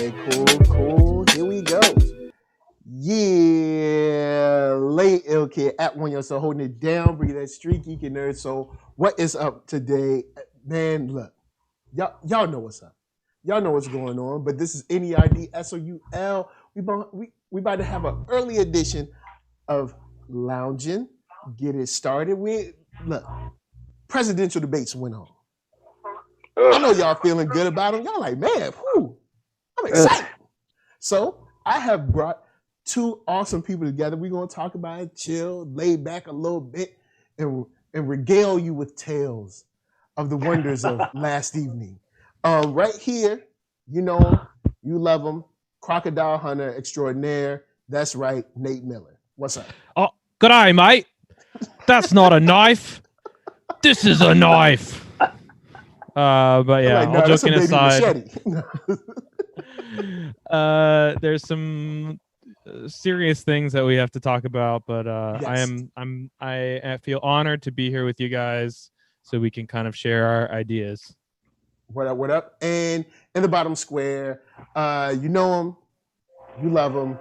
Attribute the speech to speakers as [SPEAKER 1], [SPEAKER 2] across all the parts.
[SPEAKER 1] Okay, cool. Here we go. Yeah, late LK at OneYoungsta holding it down, bringing that StreetGeek and NERDSoul. What is up today? Man, look, y'all know what's up. Y'all know what's going on, but this is NERDSoul. We about to have an early edition of Loungin. Get it started. Look, presidential debates went on. I know y'all feeling good about them. Y'all like, man, whew, I'm excited. So I have brought two awesome people together. We're going to talk about it, chill, lay back a little bit, and regale you with tales of the wonders of last evening. Right here, you know him, you love him, crocodile hunter extraordinaire. That's right, Nate Miller. What's up?
[SPEAKER 2] Oh, g'day, mate. That's not a knife. This is a knife. But yeah,
[SPEAKER 1] like, no,
[SPEAKER 2] all joking aside, there's some serious things that we have to talk about, but yes. I feel honored to be here with you guys so we can kind of share our ideas.
[SPEAKER 1] What up? And in the bottom square, you know him, you love him.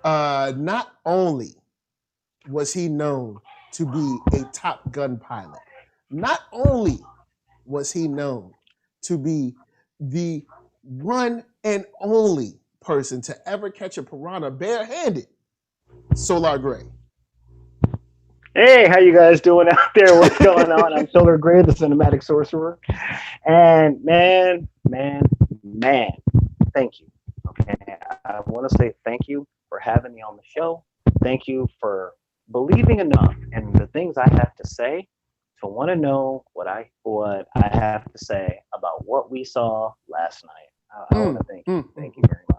[SPEAKER 1] Not only was he known to be a Top Gun pilot, not only was he known to be the one and only person to ever catch a piranha barehanded, Solar Greye.
[SPEAKER 3] Hey, how you guys doing out there? What's going on? I'm Solar Greye, the cinematic sorcerer. And man, thank you. Okay, I want to say thank you for having me on the show. Thank you for believing enough in the things I have to say to want to know what I have to say about what we saw last night. I want to thank you. Thank you very much.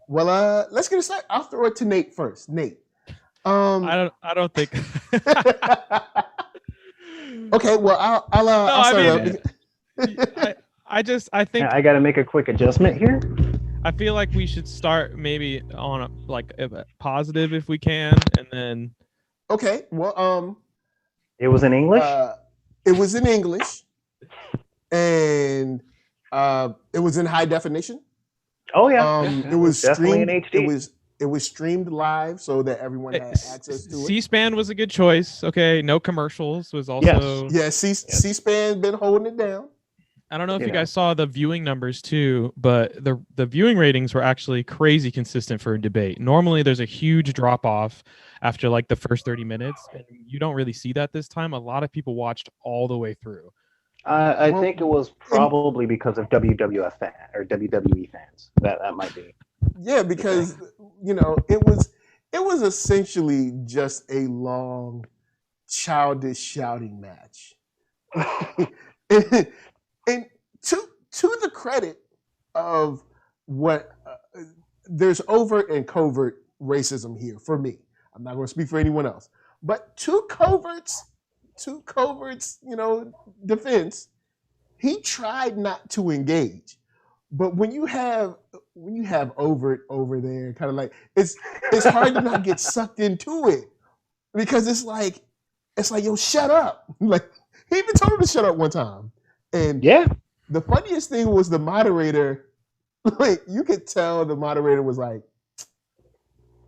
[SPEAKER 1] Well, let's get started. I'll throw it to Nate first. Nate.
[SPEAKER 2] I don't think.
[SPEAKER 1] Okay, well, I'll start.
[SPEAKER 2] I think
[SPEAKER 3] I got to make a quick adjustment here.
[SPEAKER 2] I feel like we should start maybe on a positive if we can, and then.
[SPEAKER 1] Okay. Well,
[SPEAKER 3] it was in English.
[SPEAKER 1] It was in English, and it was in high definition.
[SPEAKER 3] Oh yeah.
[SPEAKER 1] It was
[SPEAKER 3] definitely
[SPEAKER 1] streamed
[SPEAKER 3] in HD.
[SPEAKER 1] It was streamed live so that everyone had access to it.
[SPEAKER 2] C-SPAN was a good choice. Okay, no commercials was also.
[SPEAKER 1] Yes. C-SPAN been holding it down.
[SPEAKER 2] I don't know if you guys saw the viewing numbers too, but the viewing ratings were actually crazy consistent for a debate. Normally there's a huge drop off after like the first 30 minutes, and you don't really see that this time. A lot of people watched all the way through.
[SPEAKER 3] I think it was probably because of WWE fans. That might be.
[SPEAKER 1] Yeah, because it was essentially just a long, childish shouting match. And to the credit of what there's overt and covert racism here for me. I'm not going to speak for anyone else, but two coverts, defense. He tried not to engage, but when you have overt over there, kind of like it's hard to not get sucked into it because it's like yo, shut up. Like he even told him to shut up one time. And the funniest thing was the moderator, like you could tell the moderator was like,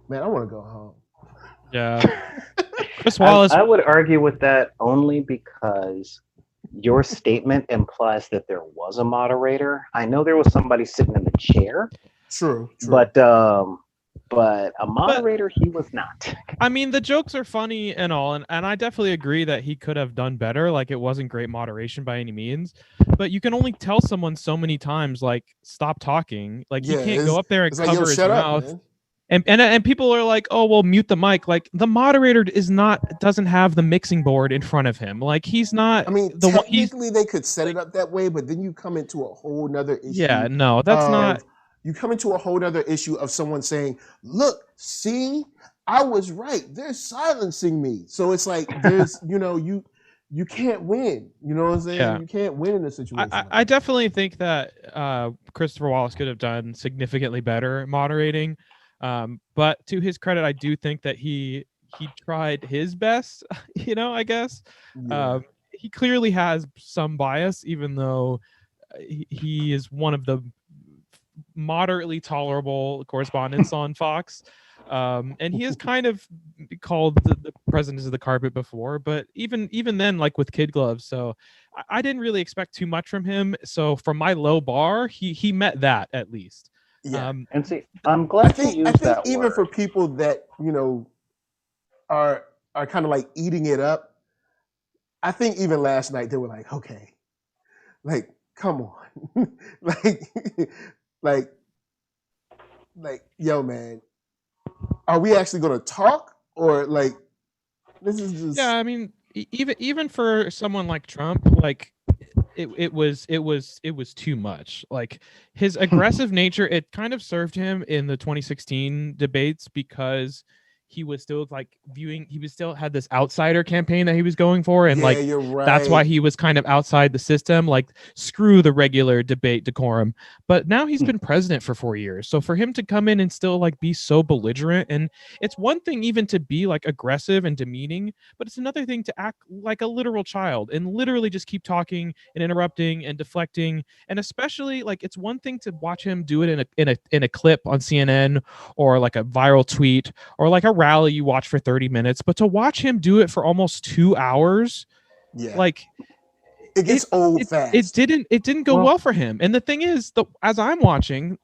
[SPEAKER 1] man, I want to go home.
[SPEAKER 2] Yeah. Chris Wallace.
[SPEAKER 3] I would argue with that only because your statement implies that there was a moderator. I know there was somebody sitting in the chair.
[SPEAKER 1] True.
[SPEAKER 3] But a moderator, he was not.
[SPEAKER 2] I mean, the jokes are funny and all, and I definitely agree that he could have done better. Like, it wasn't great moderation by any means, but you can only tell someone so many times, like, stop talking. Like, you can't go up there and cover his mouth. And people are like, oh, well, mute the mic. Like, the moderator doesn't have the mixing board in front of him. Like, he's not.
[SPEAKER 1] I mean, technically they could set it up that way, but then you come into a whole nother issue.
[SPEAKER 2] Yeah, no, that's not.
[SPEAKER 1] You come into a whole other issue of someone saying, look, see, I was right. They're silencing me. So it's like, there's, you can't win. You know what I'm saying? Yeah. You can't win in this situation.
[SPEAKER 2] I definitely think that Christopher Wallace could have done significantly better moderating. But to his credit, I do think that he tried his best, I guess. Yeah. He clearly has some bias, even though he is one of the moderately tolerable correspondence on Fox. And he has kind of called the president of the carpet before, but even then, like with kid gloves. So I didn't really expect too much from him. So from my low bar, he met that at least.
[SPEAKER 1] Yeah.
[SPEAKER 3] And see, I'm glad you
[SPEAKER 1] I
[SPEAKER 3] used
[SPEAKER 1] think
[SPEAKER 3] that
[SPEAKER 1] even
[SPEAKER 3] word.
[SPEAKER 1] for people that, you know, are kind of like eating it up, I think even last night they were like, okay, like, come on. like, yo, man, are we actually going to talk, or like, this is just...
[SPEAKER 2] Yeah, I mean, even for someone like Trump, like it was too much. Like his aggressive nature, it kind of served him in the 2016 debates because he was still like he was still had this outsider campaign that he was going for, and
[SPEAKER 1] Yeah,
[SPEAKER 2] like
[SPEAKER 1] you're right.
[SPEAKER 2] that's why he was kind of outside the system, like screw the regular debate decorum. But now he's been president for 4 years, so for him to come in and still like be so belligerent, and it's one thing even to be like aggressive and demeaning, but it's another thing to act like a literal child and literally just keep talking and interrupting and deflecting. And especially like it's one thing to watch him do it in a clip on CNN or like a viral tweet or like a rally you watch for 30 minutes, but to watch him do it for almost 2 hours,
[SPEAKER 1] yeah,
[SPEAKER 2] like
[SPEAKER 1] it gets old fast.
[SPEAKER 2] It didn't go well for him. And the thing is, as I'm watching,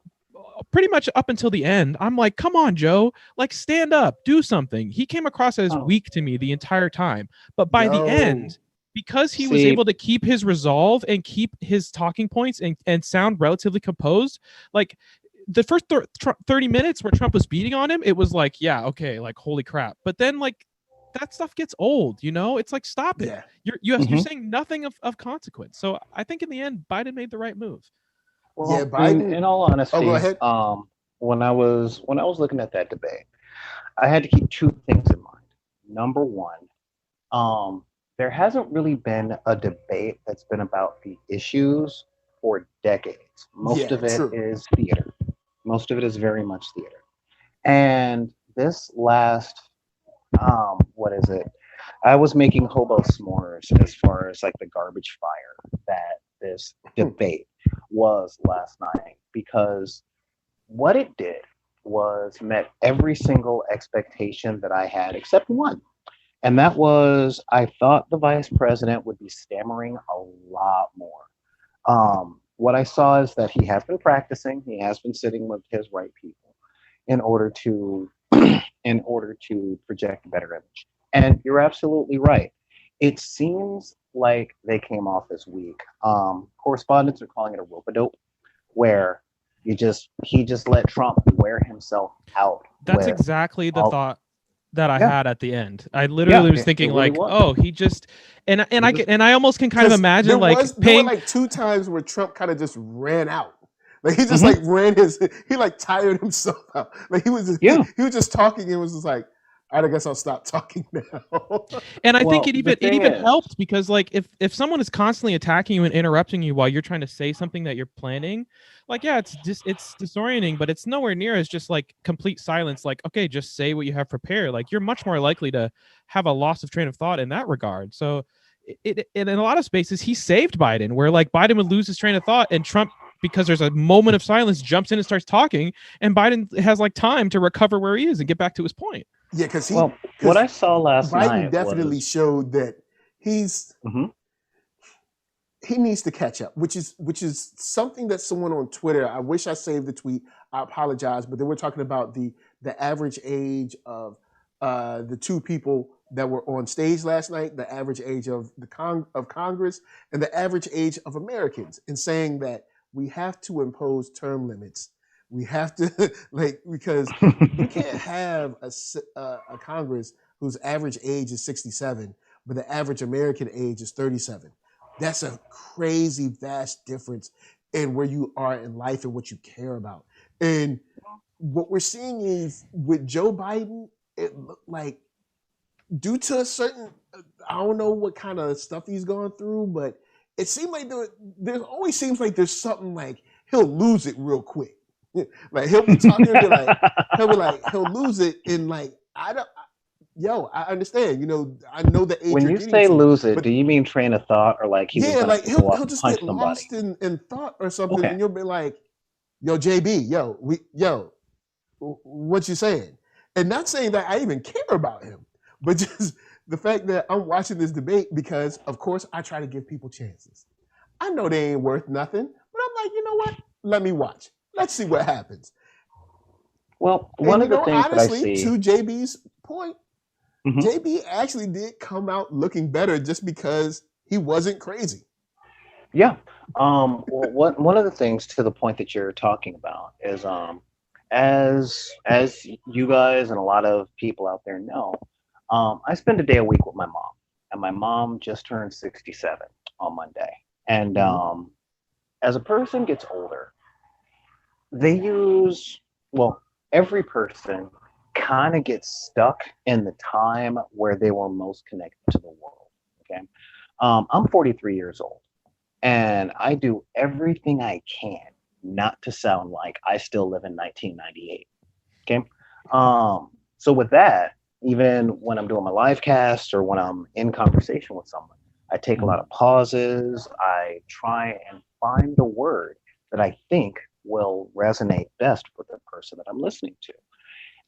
[SPEAKER 2] pretty much up until the end, I'm like, come on, Joe, like stand up, do something. He came across as weak to me the entire time, but by the end, because he was able to keep his resolve and keep his talking points and sound relatively composed, like the first 30 minutes where Trump was beating on him, it was like, yeah, okay, like holy crap. But then like that stuff gets old, you know? It's like, stop it.
[SPEAKER 1] Yeah.
[SPEAKER 2] You're saying nothing of consequence. So I think in the end, Biden made the right move.
[SPEAKER 3] Well, yeah, Biden. In all honesty,
[SPEAKER 1] go ahead.
[SPEAKER 3] When I was looking at that debate, I had to keep two things in mind. Number one, there hasn't really been a debate that's been about the issues for decades. Most of it is theater. Most of it is very much theater. And this last, what is it? I was making hobo s'mores as far as like the garbage fire that this debate was last night, because what it did was met every single expectation that I had except one. And that was, I thought the vice president would be stammering a lot more. What I saw is that he has been practicing. He has been sitting with his right people in order to project a better image. And you're absolutely right. It seems like they came off as weak. Correspondents are calling it a rope-a-dope, where he just let Trump wear himself out.
[SPEAKER 2] That's exactly the thought that I had at the end. I literally was thinking really like, oh, he just and I almost can kind of imagine
[SPEAKER 1] there were like 2 times where Trump kind of just ran out. Like he just like he like tired himself out. Like he was just talking and was just like, all right, I guess I'll stop talking now.
[SPEAKER 2] And I think it even helped, because like if someone is constantly attacking you and interrupting you while you're trying to say something that you're planning, like it's disorienting, but it's nowhere near as just like complete silence. Like, okay, just say what you have prepared. Like you're much more likely to have a loss of train of thought in that regard. So in a lot of spaces, he saved Biden, where like Biden would lose his train of thought and Trump, because there's a moment of silence, jumps in and starts talking, and Biden has like time to recover where he is and get back to his point.
[SPEAKER 1] Yeah, because
[SPEAKER 3] what I saw last night,
[SPEAKER 1] Biden definitely showed that he's he needs to catch up, which is something that someone on Twitter, I wish I saved the tweet, I apologize, but they were talking about the average age of the 2 people that were on stage last night, the average age of of Congress, and the average age of Americans, and saying that we have to impose term limits. We have to because you can't have a Congress whose average age is 67, but the average American age is 37. That's a crazy vast difference in where you are in life and what you care about. And what we're seeing is with Joe Biden, it looked like, due to a certain, I don't know what kind of stuff he's gone through, but it seemed like there always seems like there's something like he'll lose it real quick. Like he'll be talking and he'll lose it in like, I understand. You know, I know the age.
[SPEAKER 3] When you say lose it, do you mean train of thought, or like he
[SPEAKER 1] like he'll just get lost in thought or something, and you'll be like, yo, JB, what you saying? And not saying that I even care about him, but just the fact that I'm watching this debate because, of course, I try to give people chances. I know they ain't worth nothing, but I'm like, you know what? Let me watch. Let's see what happens.
[SPEAKER 3] Well, one of the things
[SPEAKER 1] honestly,
[SPEAKER 3] that I see,
[SPEAKER 1] to JB's point,
[SPEAKER 3] Mhm.
[SPEAKER 1] JB actually did come out looking better just because he wasn't crazy.
[SPEAKER 3] Yeah. Well, one of the things to the point that you're talking about is as you guys and a lot of people out there know, I spend a day a week with my mom, and my mom just turned 67 on Monday. And as a person gets older, they use well, every person kind of gets stuck in the time where they were most connected to the world. Okay. I'm 43 years old. And I do everything I can not to sound like I still live in 1998. Okay. So with that, even when I'm doing my live cast or when I'm in conversation with someone, I take a lot of pauses. I try and find the word that I think will resonate best with the person that I'm listening to.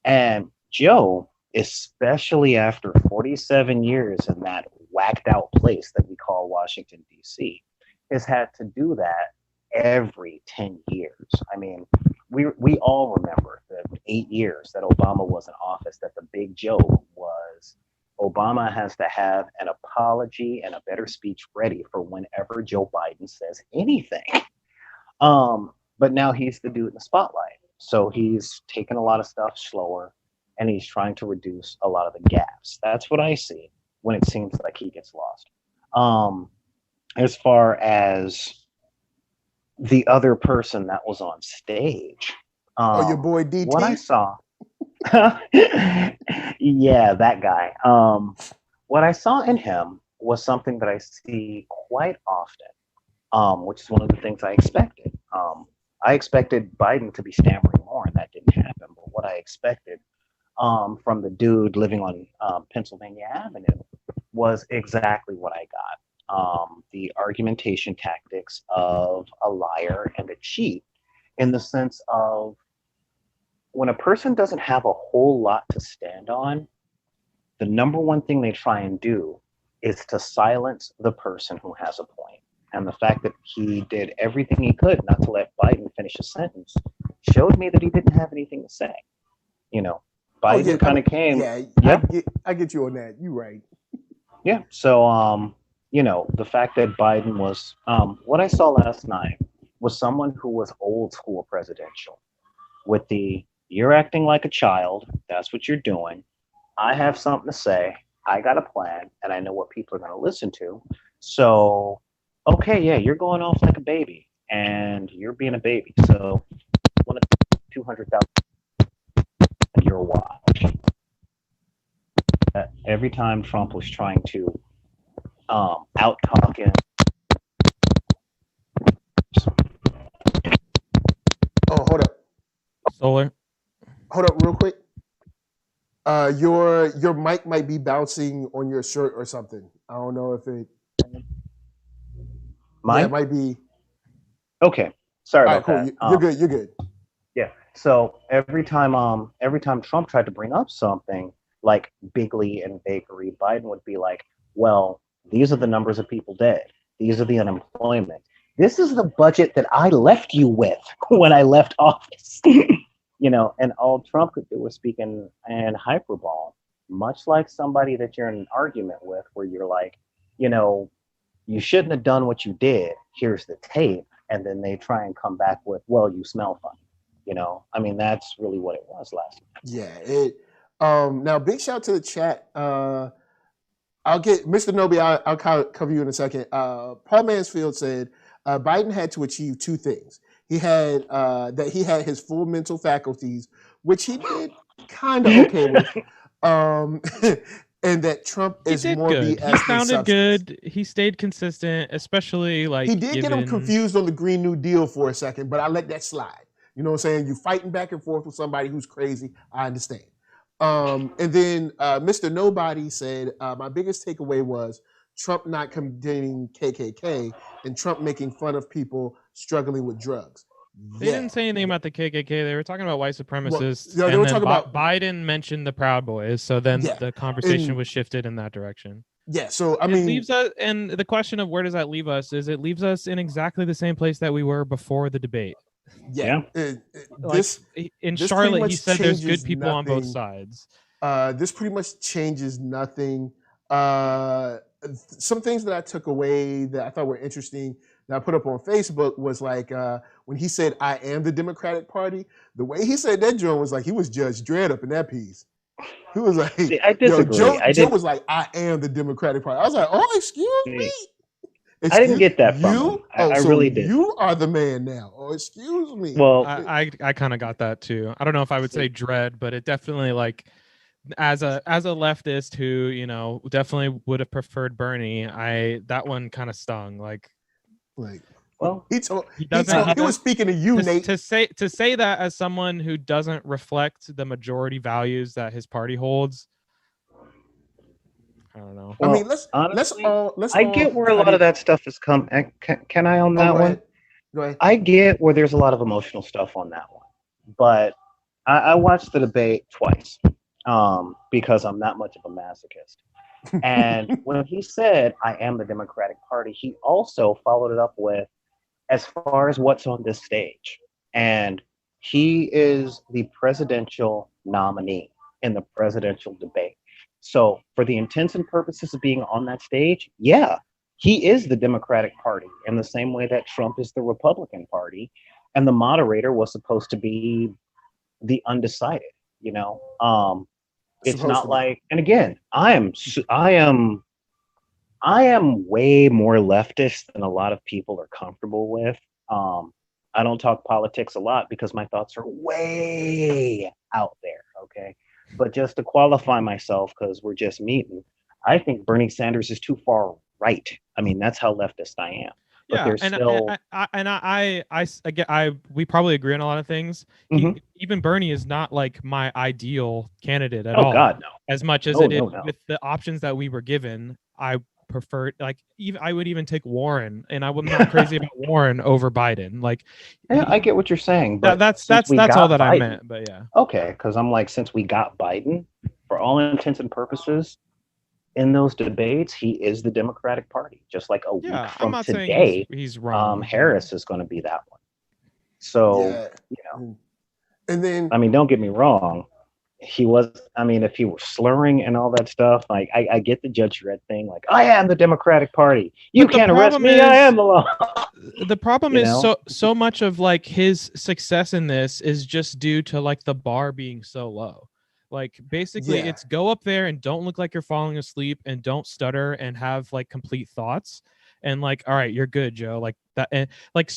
[SPEAKER 3] And Joe, especially after 47 years in that whacked out place that we call Washington, D.C., has had to do that every 10 years. I mean, we all remember the 8 years that Obama was in office, that the big joke was Obama has to have an apology and a better speech ready for whenever Joe Biden says anything. But now he's the dude in the spotlight. So he's taking a lot of stuff slower and he's trying to reduce a lot of the gaps. That's what I see when it seems like he gets lost. As far as the other person that was on stage,
[SPEAKER 1] your boy DT?
[SPEAKER 3] What I saw, yeah, that guy. What I saw in him was something that I see quite often, which is one of the things I expected. I expected Biden to be stammering more, and that didn't happen. But what I expected from the dude living on Pennsylvania Avenue was exactly what I got. The argumentation tactics of a liar and a cheat, in the sense of when a person doesn't have a whole lot to stand on, the number one thing they try and do is to silence the person who has a point. And the fact that he did everything he could not to let Biden finish a sentence showed me that he didn't have anything to say. You know, Biden kind of came.
[SPEAKER 1] Yeah, I get you on that. You're right.
[SPEAKER 3] Yeah. So, the fact that Biden was, what I saw last night was someone who was old school presidential with the, you're acting like a child. That's what you're doing. I have something to say. I got a plan and I know what people are going to listen to. So, okay, yeah, you're going off like a baby and you're being a baby. So, 200,000 your watch. Every time Trump was trying to out talk him.
[SPEAKER 1] Oh, hold up.
[SPEAKER 2] Solar.
[SPEAKER 1] Hold up real quick. Your mic might be bouncing on your shirt or something. I don't know if it.
[SPEAKER 3] Mine?
[SPEAKER 1] Yeah, it might be.
[SPEAKER 3] Okay. Sorry about
[SPEAKER 1] cool.
[SPEAKER 3] that.
[SPEAKER 1] You're good. You're good.
[SPEAKER 3] Yeah. So every time Trump tried to bring up something like Bigley and Bakery, Biden would be like, well, these are the numbers of people dead. These are the unemployment. This is the budget that I left you with when I left office. And all Trump could do was speak in hyperbole, much like somebody that you're in an argument with where you're like, you shouldn't have done what you did. Here's the tape. And then they try and come back with, well, you smell funny. That's really what it was last night.
[SPEAKER 1] Yeah. Now, big shout to the chat. I'll get Mr. Nobi. I'll cover you in a second. Paul Mansfield said Biden had to achieve two things. He had his full mental faculties, which he did kind of okay with, and that Trump is more
[SPEAKER 2] good.
[SPEAKER 1] BS
[SPEAKER 2] He sounded good. He stayed consistent, especially
[SPEAKER 1] he did get him confused on the Green New Deal for a second, but I let that slide. You know what I'm saying? You fighting back and forth with somebody who's crazy. I understand. And then Mr. Nobody said, my biggest takeaway was Trump not condemning KKK and Trump making fun of people struggling with drugs.
[SPEAKER 2] They didn't say anything about the KKK. They were talking about white supremacists.
[SPEAKER 1] Well, yeah, they
[SPEAKER 2] and
[SPEAKER 1] were
[SPEAKER 2] then
[SPEAKER 1] talking about
[SPEAKER 2] Biden mentioned the Proud Boys. So then the conversation was shifted in that direction.
[SPEAKER 1] Yeah, so
[SPEAKER 2] it leaves us, and the question of where does that leave us is it leaves us in exactly the same place that we were before the debate.
[SPEAKER 1] Yeah.
[SPEAKER 2] In Charlotte, he said there's good people on both sides.
[SPEAKER 1] This pretty much changes nothing. Some things that I took away that I thought were interesting that I put up on Facebook was like when he said, "I am the Democratic Party." The way he said that, Joe, was like he was Judge Dredd up in that piece. He was like,
[SPEAKER 3] See, I disagree.
[SPEAKER 1] Joe was like, "I am the Democratic Party." I was like, "Oh, excuse me."
[SPEAKER 3] I didn't get that from him. I really did.
[SPEAKER 1] You are the man now. Oh, excuse me.
[SPEAKER 2] Well, I kind of got that too. I don't know if I would say dread, but it definitely like as a leftist who definitely would have preferred Bernie. That one kind of stung.
[SPEAKER 3] Well,
[SPEAKER 1] he was speaking to you, Nate.
[SPEAKER 2] To say that as someone who doesn't reflect the majority values that his party holds. I don't know.
[SPEAKER 3] Well,
[SPEAKER 1] I mean, let's
[SPEAKER 3] I get where a lot of that stuff has come. Can I on that one?
[SPEAKER 1] Go ahead.
[SPEAKER 3] I get where there's a lot of emotional stuff on that one, but I watched the debate twice because I'm not much of a masochist. And when he said, "I am the Democratic Party," he also followed it up with, "As far as what's on this stage," and he is the presidential nominee in the presidential debate. So for the intents and purposes of being on that stage, yeah, he is the Democratic Party in the same way that Trump is the Republican Party. And the moderator was supposed to be the undecided, it's not like, and again, I am way more leftist than a lot of people are comfortable with. I don't talk politics a lot because my thoughts are way out there. Okay. But just to qualify myself, because we're just meeting, I think Bernie Sanders is too far right. I mean, that's how leftist I am. But there's still,
[SPEAKER 2] we probably agree on a lot of things. Even Bernie is not like my ideal candidate at all.
[SPEAKER 3] Oh God, no.
[SPEAKER 2] As much as it is with the options that we were given, I prefer I would even take Warren, and I'm not crazy about Warren over Biden.
[SPEAKER 3] I get what you're saying, but
[SPEAKER 2] that's all that Biden, I meant. But yeah,
[SPEAKER 3] okay, because I'm like, since we got Biden, for all intents and purposes, in those debates, he is the Democratic Party. Just like a week from today,
[SPEAKER 2] he's wrong.
[SPEAKER 3] Harris is going to be that one. So
[SPEAKER 1] and then
[SPEAKER 3] I mean, don't get me wrong. He was, if he was slurring and all that stuff, like I get the Judge Dredd thing, like, "I am the Democratic Party. You can't arrest me. I am the law."
[SPEAKER 2] The problem is so much of like his success in this is just due to like the bar being so low. Like basically it's go up there and don't look like you're falling asleep and don't stutter and have like complete thoughts. And like, all right, you're good, Joe. Like that, and like,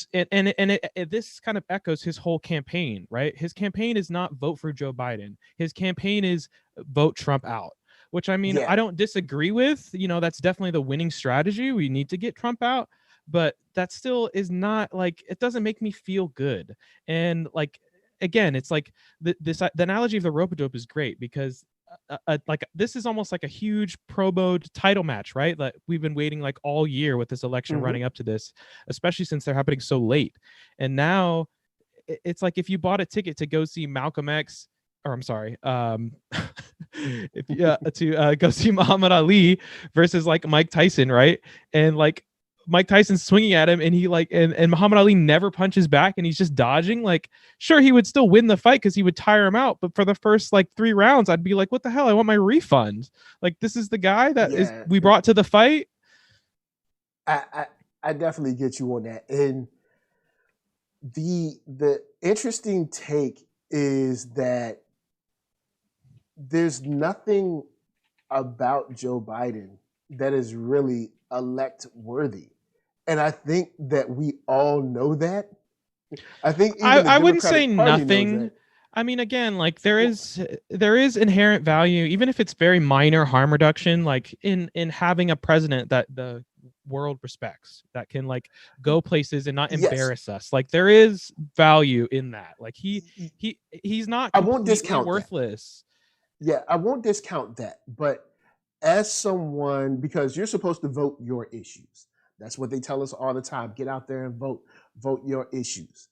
[SPEAKER 2] this kind of echoes his whole campaign, right? His campaign is not vote for Joe Biden. His campaign is vote Trump out, which I mean, I don't disagree with. That's definitely the winning strategy. We need to get Trump out, but that still is not like, it doesn't make me feel good. And like, again, it's like the analogy of the rope-a-dope is great because like this is almost like a huge Pro Bowl title match, right? That we've been waiting like all year with this election running up to this, especially since they're happening so late. And now it's like if you bought a ticket to go see Malcolm X, or I'm sorry, to go see Muhammad Ali versus like Mike Tyson, right? And like Mike Tyson's swinging at him and he like and Muhammad Ali never punches back and he's just dodging. Like, sure, he would still win the fight because he would tire him out, but for the first like 3 rounds I'd be like, what the hell, I want my refund. Like, this is the guy that we brought to the fight.
[SPEAKER 1] I definitely get you on that. And the interesting take is that there's nothing about Joe Biden that is really elect worthy. And I think that we all know that. I think
[SPEAKER 2] I wouldn't say nothing. I mean, again, like there is inherent value, even if it's very minor harm reduction, like in having a president that the world respects, that can like go places and not embarrass us. Like there is value in that. Like he's not
[SPEAKER 1] I won't discount
[SPEAKER 2] worthless.
[SPEAKER 1] Yeah, I won't discount that. But as someone, because you're supposed to vote your issues. That's what they tell us all the time. Get out there and vote your issues.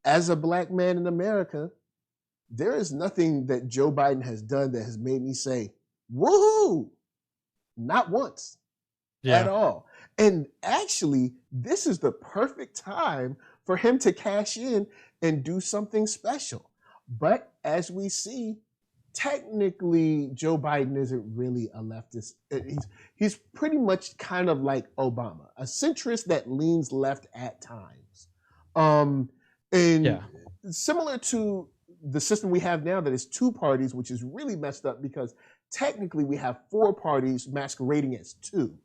[SPEAKER 1] as a black man in America, there is nothing that Joe Biden has done that has made me say, woohoo, not once at all. And actually, this is the perfect time for him to cash in and do something special. But as we see, technically, Joe Biden isn't really a leftist. He's pretty much kind of like Obama, a centrist that leans left at times. Similar to the system we have now that is two parties, which is really messed up because technically we have four parties masquerading as two.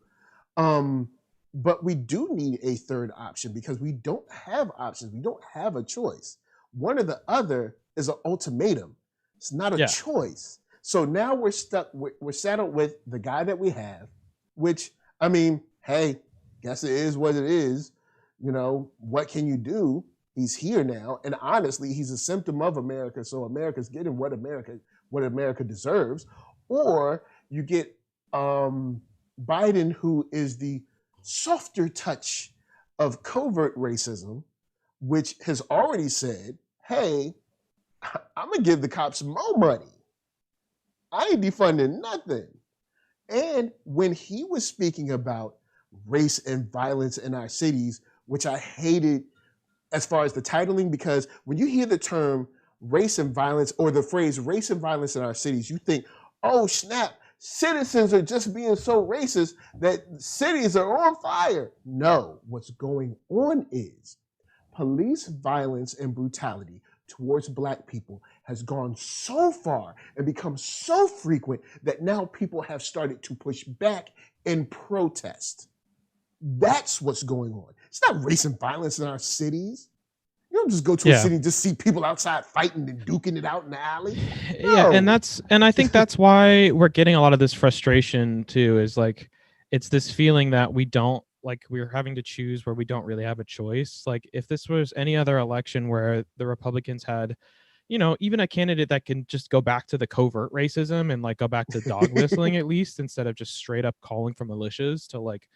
[SPEAKER 1] But we do need a third option because we don't have options. We don't have a choice. One or the other is an ultimatum. It's not a choice. So now we're stuck. We're saddled with the guy that we have, which, I mean, hey, guess it is what it is. You know, what can you do? He's here now. And honestly, he's a symptom of America. So America's getting what America deserves. Or you get Biden, who is the softer touch of covert racism, which has already said, hey, I'm going to give the cops more money. I ain't defunding nothing. And when he was speaking about race and violence in our cities, which I hated as far as the titling, because when you hear the term race and violence or the phrase race and violence in our cities, you think, oh, snap, citizens are just being so racist that cities are on fire. No, what's going on is police violence and brutality towards Black people has gone so far and become so frequent that now people have started to push back and protest. That's what's going on. It's not race and violence in our cities. You don't just go to a city and just see people outside fighting and duking it out in the alley. No.
[SPEAKER 2] Yeah, and I think that's why we're getting a lot of this frustration too, is like it's this feeling that we don't, like, we're having to choose where we don't really have a choice. Like if this was any other election where the Republicans had, you know, even a candidate that can just go back to the covert racism and like go back to dog whistling at least, instead of just straight up calling for militias to like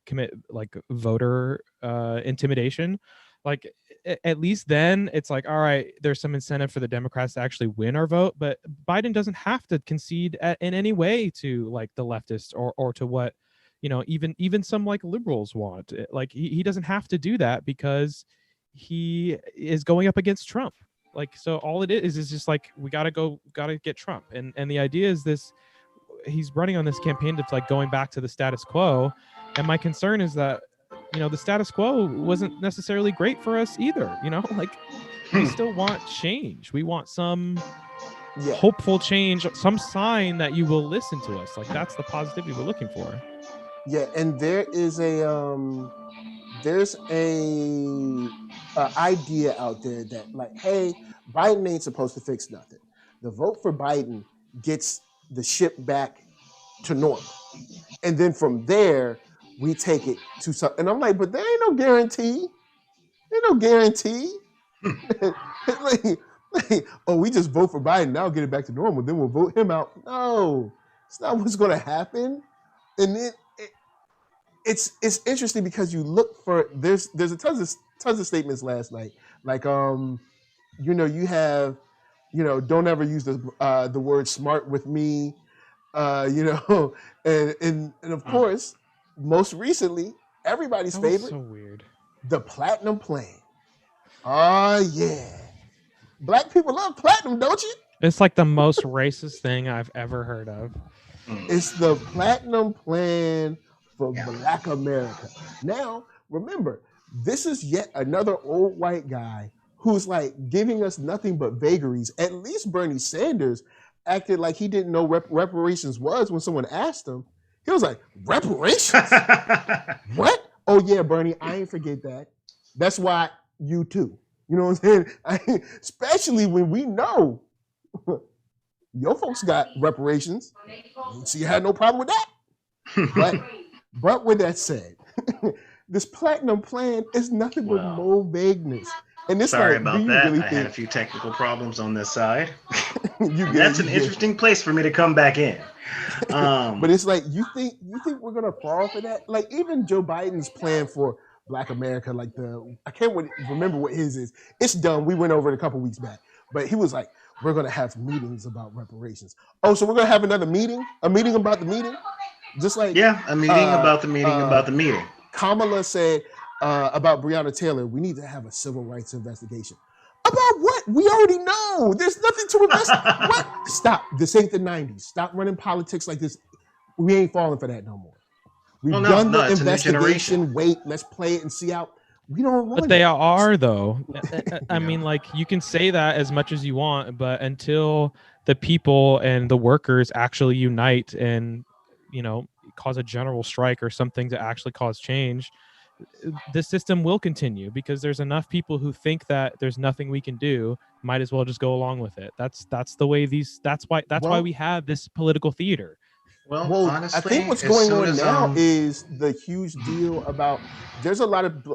[SPEAKER 2] commit like voter intimidation, like at least then it's like, all right, there's some incentive for the Democrats to actually win our vote. But Biden doesn't have to concede in any way to like the leftists or to what, you know, even some like liberals want. Like he doesn't have to do that because he is going up against Trump. Like, so all it is just like, we gotta get Trump. And the idea is this, he's running on this campaign that's like going back to the status quo. And my concern is that, you know, the status quo wasn't necessarily great for us either. You know, like we still want change. We want some hopeful change, some sign that you will listen to us. Like that's the positivity we're looking for.
[SPEAKER 1] Yeah, and there's a idea out there that like, hey, Biden ain't supposed to fix nothing. The vote for Biden gets the ship back to normal, and then from there we take it to something. And I'm like, but there ain't no guarantee. Ain't no guarantee. Oh, we just vote for Biden now, get it back to normal, then we'll vote him out. No, it's not what's going to happen. And then it's interesting because you look for there's a tons of statements last night, like you know, you have, you know, don't ever use the word smart with me, you know, and of course, most recently, everybody's favorite,
[SPEAKER 2] so weird,
[SPEAKER 1] the platinum plan. Oh yeah, Black people love platinum, don't you?
[SPEAKER 2] It's like the most racist thing I've ever heard of.
[SPEAKER 1] It's the platinum plan for Black America. Now, remember, this is yet another old white guy who's like giving us nothing but vagaries. At least Bernie Sanders acted like he didn't know reparations was when someone asked him. He was like, reparations? What? Oh yeah, Bernie, I ain't forget that. That's why you too. You know what I'm saying? Especially when we know your folks got reparations. So you had no problem with that. But with that said, this platinum plan is nothing but more vagueness. And this
[SPEAKER 4] sorry
[SPEAKER 1] like,
[SPEAKER 4] about that.
[SPEAKER 1] Really
[SPEAKER 4] I had a few technical problems on this side. That's an interesting place for me to come back in.
[SPEAKER 1] But it's like, you think we're gonna fall for that? Like even Joe Biden's plan for Black America, like I can't remember what his is. It's dumb. We went over it a couple weeks back, but he was like, we're gonna have meetings about reparations. Oh, so we're gonna have another meeting? A meeting about the meeting? Just like
[SPEAKER 4] a meeting about the meeting about the meeting.
[SPEAKER 1] Kamala said about Breonna Taylor, we need to have a civil rights investigation. About what? We already know. There's nothing to investigate. What? Stop. This ain't the 90s. Stop running politics like this. We ain't falling for that no more. We've done the investigation. Wait, let's play it and see how. We don't want
[SPEAKER 2] But they are, though. I mean, like, you can say that as much as you want, but until the people and the workers actually unite and, you know, cause a general strike or something to actually cause change, the system will continue because there's enough people who think that there's nothing we can do. Might as well just go along with it. That's the way that's why we have this political theater.
[SPEAKER 1] Well, honestly, I think what's going on now is the huge deal about there's a lot of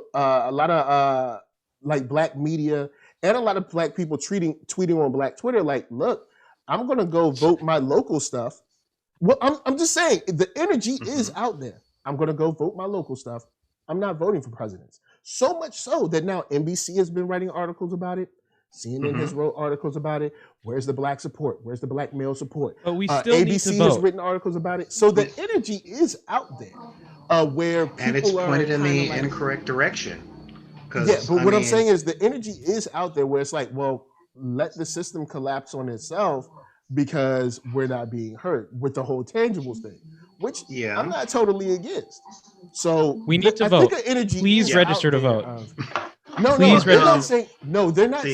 [SPEAKER 1] like black media and a lot of black people tweeting on Black Twitter like, look, I'm gonna go vote my local stuff. Well, I'm just saying the energy is out there. I'm gonna go vote my local stuff. I'm not voting for presidents. So much so that now NBC has been writing articles about it. CNN has wrote articles about it. Where's the black support? Where's the black male support?
[SPEAKER 2] But we still
[SPEAKER 1] ABC
[SPEAKER 2] need to vote.
[SPEAKER 1] has written articles about it. So the energy is out there where people
[SPEAKER 4] and it's pointed in the incorrect direction.
[SPEAKER 1] Yeah, but what I'm saying is the energy is out there where it's like, well, let the system collapse on itself because we're not being heard with the whole tangibles thing, which I'm not totally against. So
[SPEAKER 2] we need to vote. Think the energy Please register to vote.
[SPEAKER 1] They're not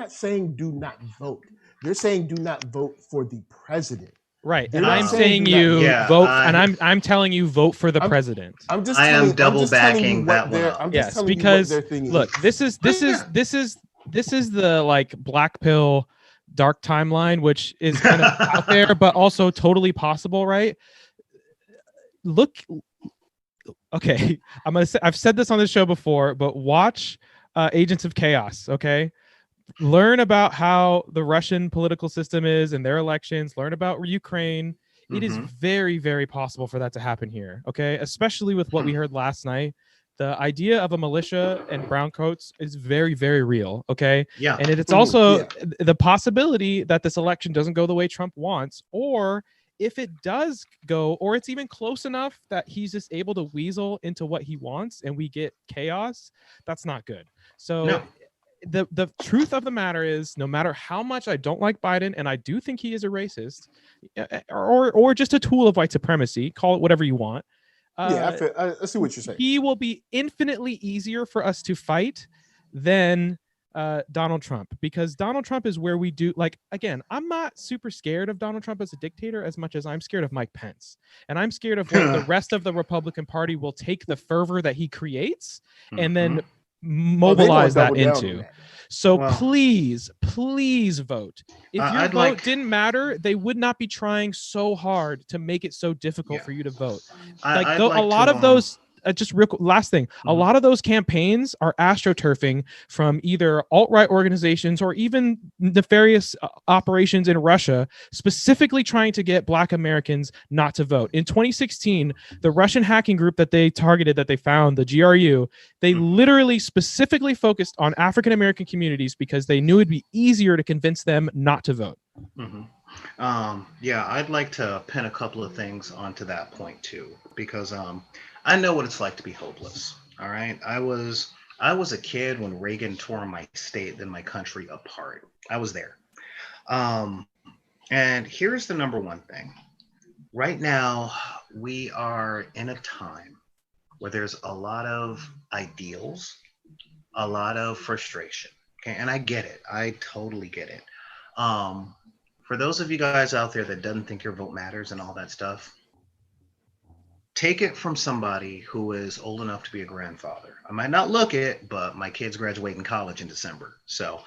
[SPEAKER 1] saying do not vote. They're saying do not vote for the president.
[SPEAKER 2] Right, and I'm saying you vote, and I'm telling you vote for the president.
[SPEAKER 4] I am double backing that one.
[SPEAKER 2] Yes, because look, this is the like black pill dark timeline, which is kind of out there, but also totally possible, right? Look. Okay, I've said this on this show before, but watch Agents of Chaos, okay? Learn about how the Russian political system is and their elections. Learn about Ukraine. It is very, very possible for that to happen here, okay? Especially with what we heard last night. The idea of a militia and browncoats is very, very real, okay?
[SPEAKER 4] Yeah.
[SPEAKER 2] And it's also the possibility that this election doesn't go the way Trump wants, or if it does go, or it's even close enough that he's just able to weasel into what he wants and we get chaos, that's not good. So the truth of the matter is, no matter how much I don't like Biden, and I do think he is a racist, or just a tool of white supremacy, call it whatever you want.
[SPEAKER 1] I see what you're saying.
[SPEAKER 2] He will be infinitely easier for us to fight than Donald Trump, because Donald Trump is where we do, like, again, I'm not super scared of Donald Trump as a dictator as much as I'm scared of Mike Pence, and I'm scared of what the rest of the Republican Party will take the fervor that he creates and then mobilize that into. So please vote. If your vote didn't matter, they would not be trying so hard to make it so difficult for you to vote. A lot of those just real last thing, a lot of those campaigns are astroturfing from either alt-right organizations or even nefarious operations in Russia, specifically trying to get Black Americans not to vote. In 2016, the Russian hacking group that they targeted, that they found, the GRU, they literally specifically focused on African American communities because they knew it'd be easier to convince them not to vote.
[SPEAKER 4] I'd like to pin a couple of things onto that point too, because I know what it's like to be hopeless. All right. I was a kid when Reagan tore my state and my country apart. I was there. And here's the number one thing. Right now, we are in a time where there's a lot of ideals, a lot of frustration. Okay. And I get it. I totally get it. For those of you guys out there that doesn't think your vote matters and all that stuff, take it from somebody who is old enough to be a grandfather. I might not look it, but my kid's graduating college in December. So,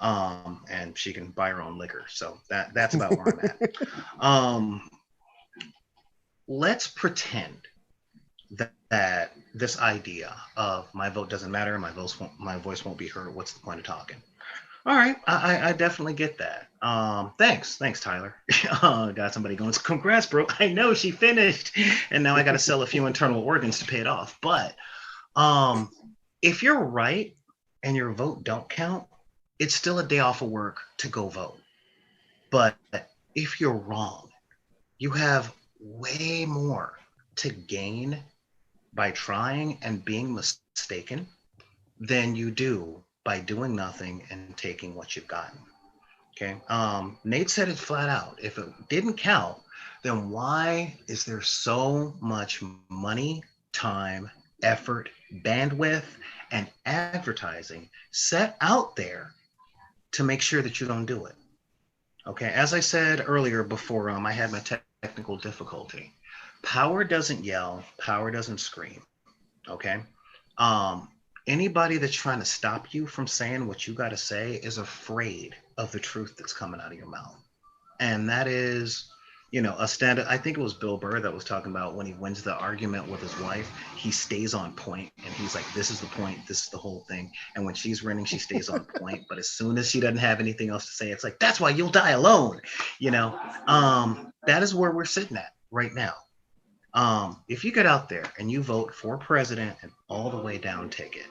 [SPEAKER 4] and she can buy her own liquor. So that's about where I'm at. Let's pretend that this idea of my vote doesn't matter, my voice won't be heard. What's the point of talking? All right, I definitely get that. Thanks, Tyler. Got somebody going, congrats, bro. I know she finished, and now I got to sell a few internal organs to pay it off. But If you're right and your vote don't count, it's still a day off of work to go vote. But if you're wrong, you have way more to gain by trying and being mistaken than you do by doing nothing and taking what you've gotten. Okay. Nate said it flat out. If it didn't count, then why is there so much money, time, effort, bandwidth, and advertising set out there to make sure that you don't do it? Okay. As I said earlier before I had my technical difficulty, power doesn't yell, power doesn't scream. Okay. Anybody that's trying to stop you from saying what you got to say is afraid of the truth that's coming out of your mouth. And that is, a standard. I think it was Bill Burr that was talking about when he wins the argument with his wife, he stays on point and he's like, this is the point, this is the whole thing. And when she's winning, she stays on point. But as soon as she doesn't have anything else to say, it's like, that's why you'll die alone. That is where we're sitting at right now. If you get out there and you vote for president and all the way down ticket,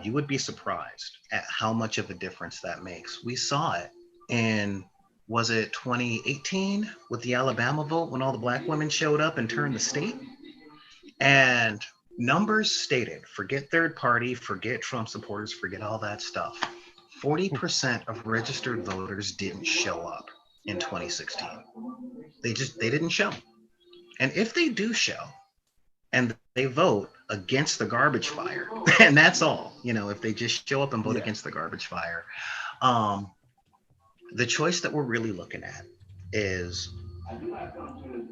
[SPEAKER 4] you would be surprised at how much of a difference that makes. We saw it in, was it 2018 with the Alabama vote when all the black women showed up and turned the state? And numbers stated, forget third party, forget Trump supporters, forget all that stuff. 40% of registered voters didn't show up in 2016. They didn't show. And if they do show and they vote against the garbage fire, and that's all, if they just show up and vote against the garbage fire, the choice that we're really looking at is,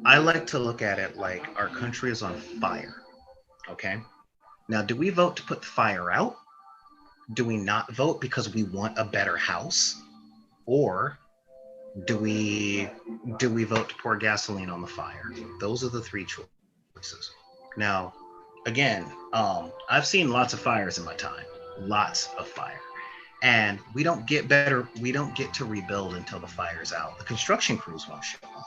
[SPEAKER 4] I like to look at it like our country is on fire. Okay. Now, do we vote to put the fire out? Do we not vote because we want a better house? Or do we vote to pour gasoline on the fire? Those are the three choices. Now, again, I've seen lots of fires in my time, lots of fire. And we don't get to rebuild until the fire's out. The construction crews won't show up.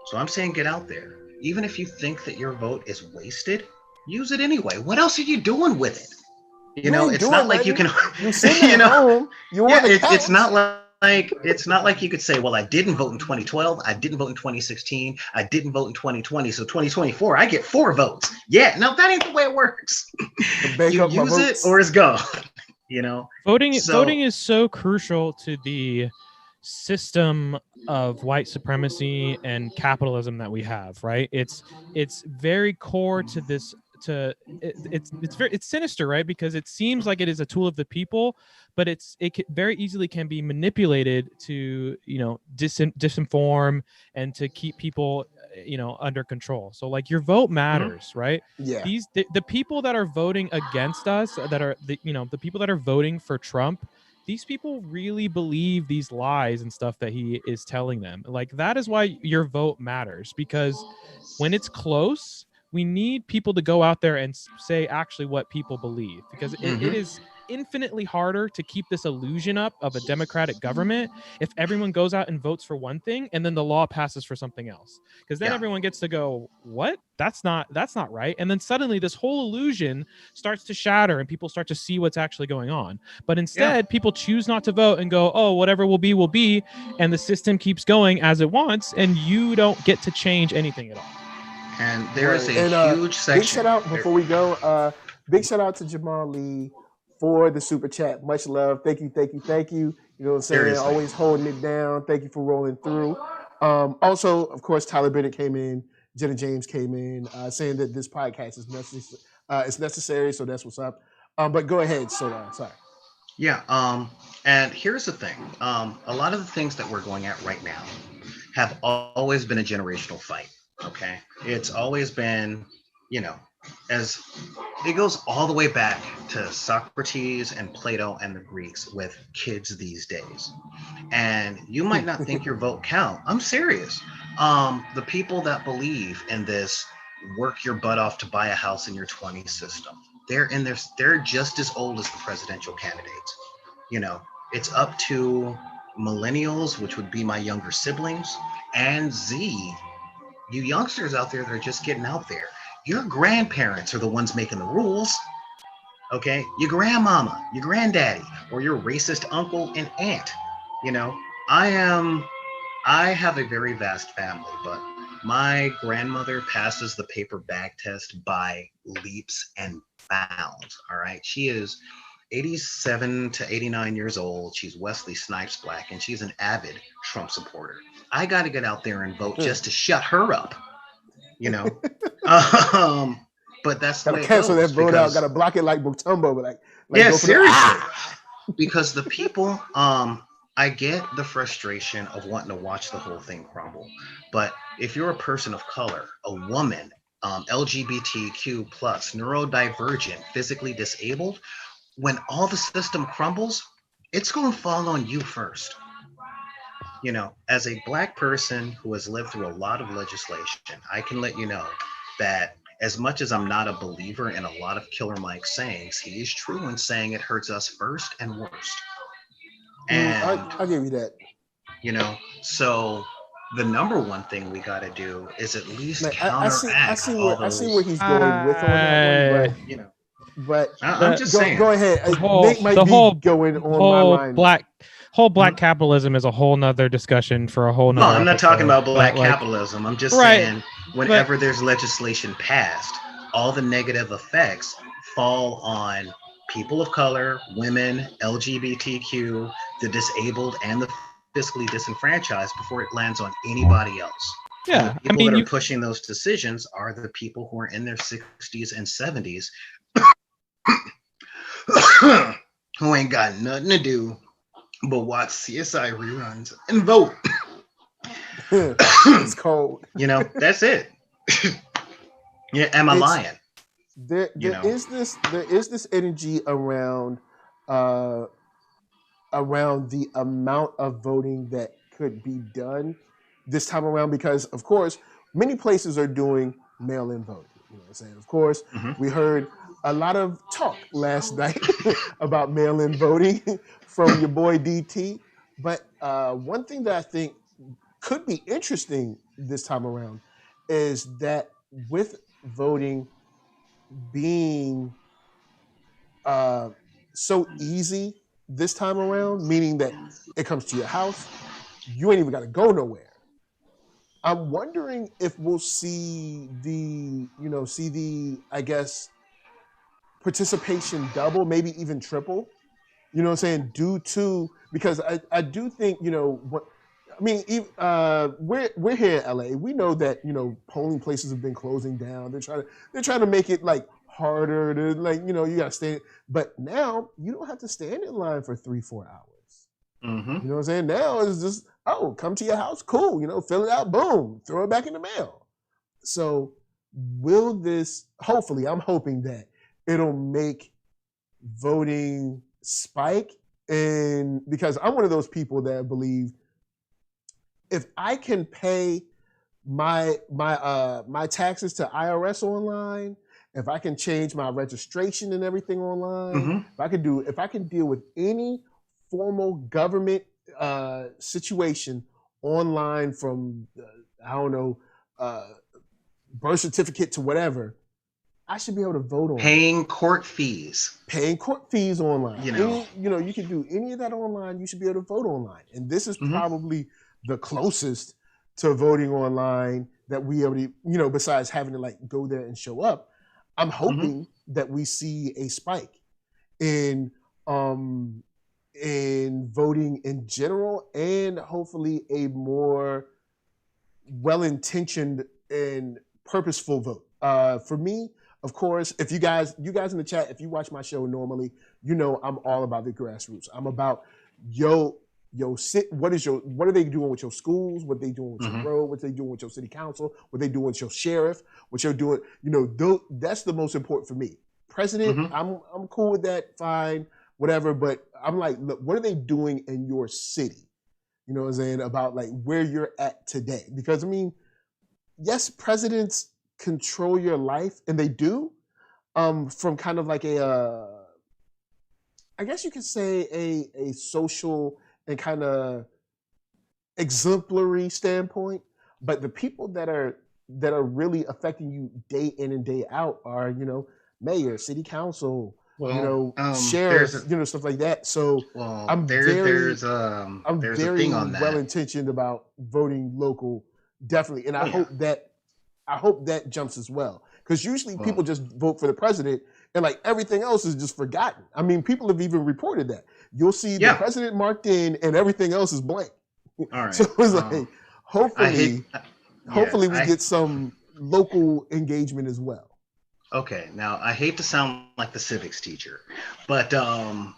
[SPEAKER 4] So I'm saying get out there. Even if you think that your vote is wasted, use it anyway. What else are you doing with it? It's not like you can,
[SPEAKER 1] you sitting at home, you want
[SPEAKER 4] it's not like you could say, well, I didn't vote in 2012, I didn't vote in 2016, I didn't vote in 2020, so 2024 I get 4 votes. Yeah, no, that ain't the way it works. You use it or it's gone.
[SPEAKER 2] Voting is so crucial to the system of white supremacy and capitalism that we have, right? It's very core to this. It's sinister, right? Because it seems like it is a tool of the people, but it very easily can be manipulated to disinform and to keep people under control. So like your vote matters, right?
[SPEAKER 1] Yeah.
[SPEAKER 2] The people that are voting against us, that are the people that are voting for Trump, these people really believe these lies and stuff that he is telling them. Like, that is why your vote matters, because when it's close, we need people to go out there and say actually what people believe, because it is infinitely harder to keep this illusion up of a democratic government if everyone goes out and votes for one thing and then the law passes for something else, because then everyone gets to go, what? That's not right. And then suddenly this whole illusion starts to shatter and people start to see what's actually going on. But instead, people choose not to vote and go, oh, whatever will be, and the system keeps going as it wants, and you don't get to change anything at all.
[SPEAKER 4] And there is a huge section.
[SPEAKER 1] Big shout out before we go. Big shout out to Jamal Lee for the super chat. Much love. Thank you. You know what I'm saying?
[SPEAKER 4] Seriously.
[SPEAKER 1] Always holding it down. Thank you for rolling through. Also, of course, Tyler Bennett came in. Jenna James came in saying that this podcast is necessary. So that's what's up. But go ahead, Solar. Sorry.
[SPEAKER 4] Yeah. And here's the thing. A lot of the things that we're going at right now have always been a generational fight. Okay. It's always been, as it goes all the way back to Socrates and Plato and the Greeks with kids these days. And you might not think your vote count. I'm serious. The people that believe in this work your butt off to buy a house in your 20s system, they're just as old as the presidential candidates. It's up to millennials, which would be my younger siblings, and Z, you youngsters out there that are just getting out there. your grandparents are the ones making the rules. Okay, your grandmama, your granddaddy, or your racist uncle and aunt. You know, I have a very vast family, but my grandmother passes the paper bag test by leaps and bounds. All right, she is 87 to 89 years old. She's Wesley Snipes Black, and she's an avid Trump supporter. I got to get out there and vote just to shut her up. You know, but that's the way it
[SPEAKER 1] cancel
[SPEAKER 4] goes
[SPEAKER 1] that vote out.
[SPEAKER 4] because-
[SPEAKER 1] Gotta block it like Mutombo, like
[SPEAKER 4] yeah,
[SPEAKER 1] go for the-
[SPEAKER 4] seriously. Because the people, I get the frustration of wanting to watch the whole thing crumble. But if you're a person of color, a woman, LGBTQ plus, neurodivergent, physically disabled, when all the system crumbles, it's going to fall on you first. You know, as a Black person who has lived through a lot of legislation, I can let you know that as much as I'm not a believer in a lot of Killer Mike's sayings, he is true in saying it hurts us first and worst. And
[SPEAKER 1] I'll give you that.
[SPEAKER 4] you know, so the number one thing we got to do is at least
[SPEAKER 1] Like,
[SPEAKER 4] counteract
[SPEAKER 1] I see
[SPEAKER 4] all
[SPEAKER 1] where he's going with on that one,
[SPEAKER 4] you know.
[SPEAKER 1] but
[SPEAKER 4] I'm just saying.
[SPEAKER 1] go ahead. Nate might
[SPEAKER 2] the
[SPEAKER 1] be
[SPEAKER 2] whole-
[SPEAKER 1] going on my mind.
[SPEAKER 2] Black capitalism is a whole nother discussion for a whole
[SPEAKER 4] No,
[SPEAKER 2] nother
[SPEAKER 4] I'm not
[SPEAKER 2] episode,
[SPEAKER 4] talking about black
[SPEAKER 2] but, like,
[SPEAKER 4] capitalism. I'm just
[SPEAKER 2] right,
[SPEAKER 4] saying whenever there's legislation passed, all the negative effects fall on people of color, women, LGBTQ, the disabled, and the fiscally disenfranchised before it lands on anybody else.
[SPEAKER 2] Yeah,
[SPEAKER 4] The people that are pushing those decisions are the people who are in their 60s and 70s who ain't got nothing to do but watch CSI reruns and vote.
[SPEAKER 1] It's cold.
[SPEAKER 4] You know, that's it. Yeah, am I lying?
[SPEAKER 1] There is this energy around the amount of voting that could be done this time around, because of course many places are doing mail-in voting. You know what I'm saying? Of course, we heard a lot of talk last night about mail-in voting from your boy DT. But one thing that I think could be interesting this time around is that with voting being so easy this time around, meaning that it comes to your house, you ain't even got to go nowhere. I'm wondering if we'll see the I guess, participation double, maybe even triple. You know what I'm saying? Due to, because I do think, we're here in LA. We know that, polling places have been closing down. They're trying to make it like harder to you gotta stay. But now you don't have to stand in line for 3-4 hours. You know what I'm saying? Now it's just, come to your house, cool, fill it out, boom, throw it back in the mail. So will this, hopefully, I'm hoping that it'll make voting spike, and because I'm one of those people that believe if I can pay my taxes to IRS online, if I can change my registration and everything online, if I can deal with any formal government situation online, from birth certificate to whatever, I should be able to vote on
[SPEAKER 4] paying court fees
[SPEAKER 1] online. You can do any of that online. You should be able to vote online, and this is probably the closest to voting online that we already, besides having to go there and show up. I'm hoping that we see a spike in voting in general, and hopefully a more well-intentioned and purposeful vote. For me, of course, if you guys in the chat, if you watch my show normally, I'm all about the grassroots. I'm about what are they doing with your schools? What they doing with your road? What they doing with your city council? What they doing with your sheriff? What you're doing? That's the most important for me. President, I'm cool with that, fine, whatever. But I'm like, look, what are they doing in your city? You know what I'm saying? About where you're at today. Because yes, presidents control your life, and they do, from kind of I guess you could say a social and kind of exemplary standpoint. But the people that are that are really affecting you day in and day out are, mayor, city council, sheriff,
[SPEAKER 4] there's
[SPEAKER 1] stuff like that. So
[SPEAKER 4] well,
[SPEAKER 1] I'm
[SPEAKER 4] there's a
[SPEAKER 1] very
[SPEAKER 4] thing on
[SPEAKER 1] well
[SPEAKER 4] that.
[SPEAKER 1] intentioned about voting local, definitely, and I hope that jumps as well, because usually people just vote for the president and like everything else is just forgotten. I mean, people have even reported that you'll see the president marked in and everything else is blank.
[SPEAKER 4] All right.
[SPEAKER 1] So it's like hopefully we get some local engagement as well.
[SPEAKER 4] Okay, now I hate to sound like the civics teacher, but I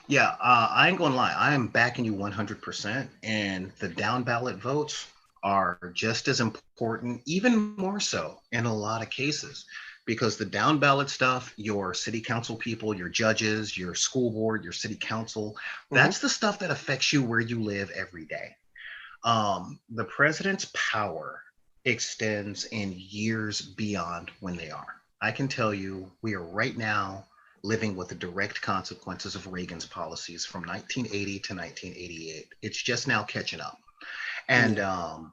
[SPEAKER 4] ain't gonna lie. I am backing you 100%, and the down ballot votes are just as important, even more so in a lot of cases, because the down ballot stuff, your city council people, your judges, your school board, your city council, that's the stuff that affects you where you live every day. The president's power extends in years beyond when they are. I can tell you, we are right now living with the direct consequences of Reagan's policies from 1980 to 1988. It's just now catching up. And the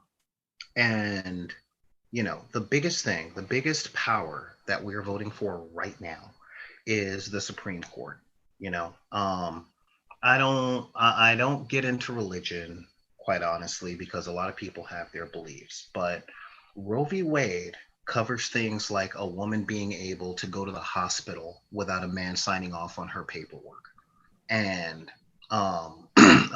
[SPEAKER 4] biggest power that we're voting for right now is the Supreme Court. I don't get into religion, quite honestly, because a lot of people have their beliefs, but Roe v. Wade covers things like a woman being able to go to the hospital without a man signing off on her paperwork, and a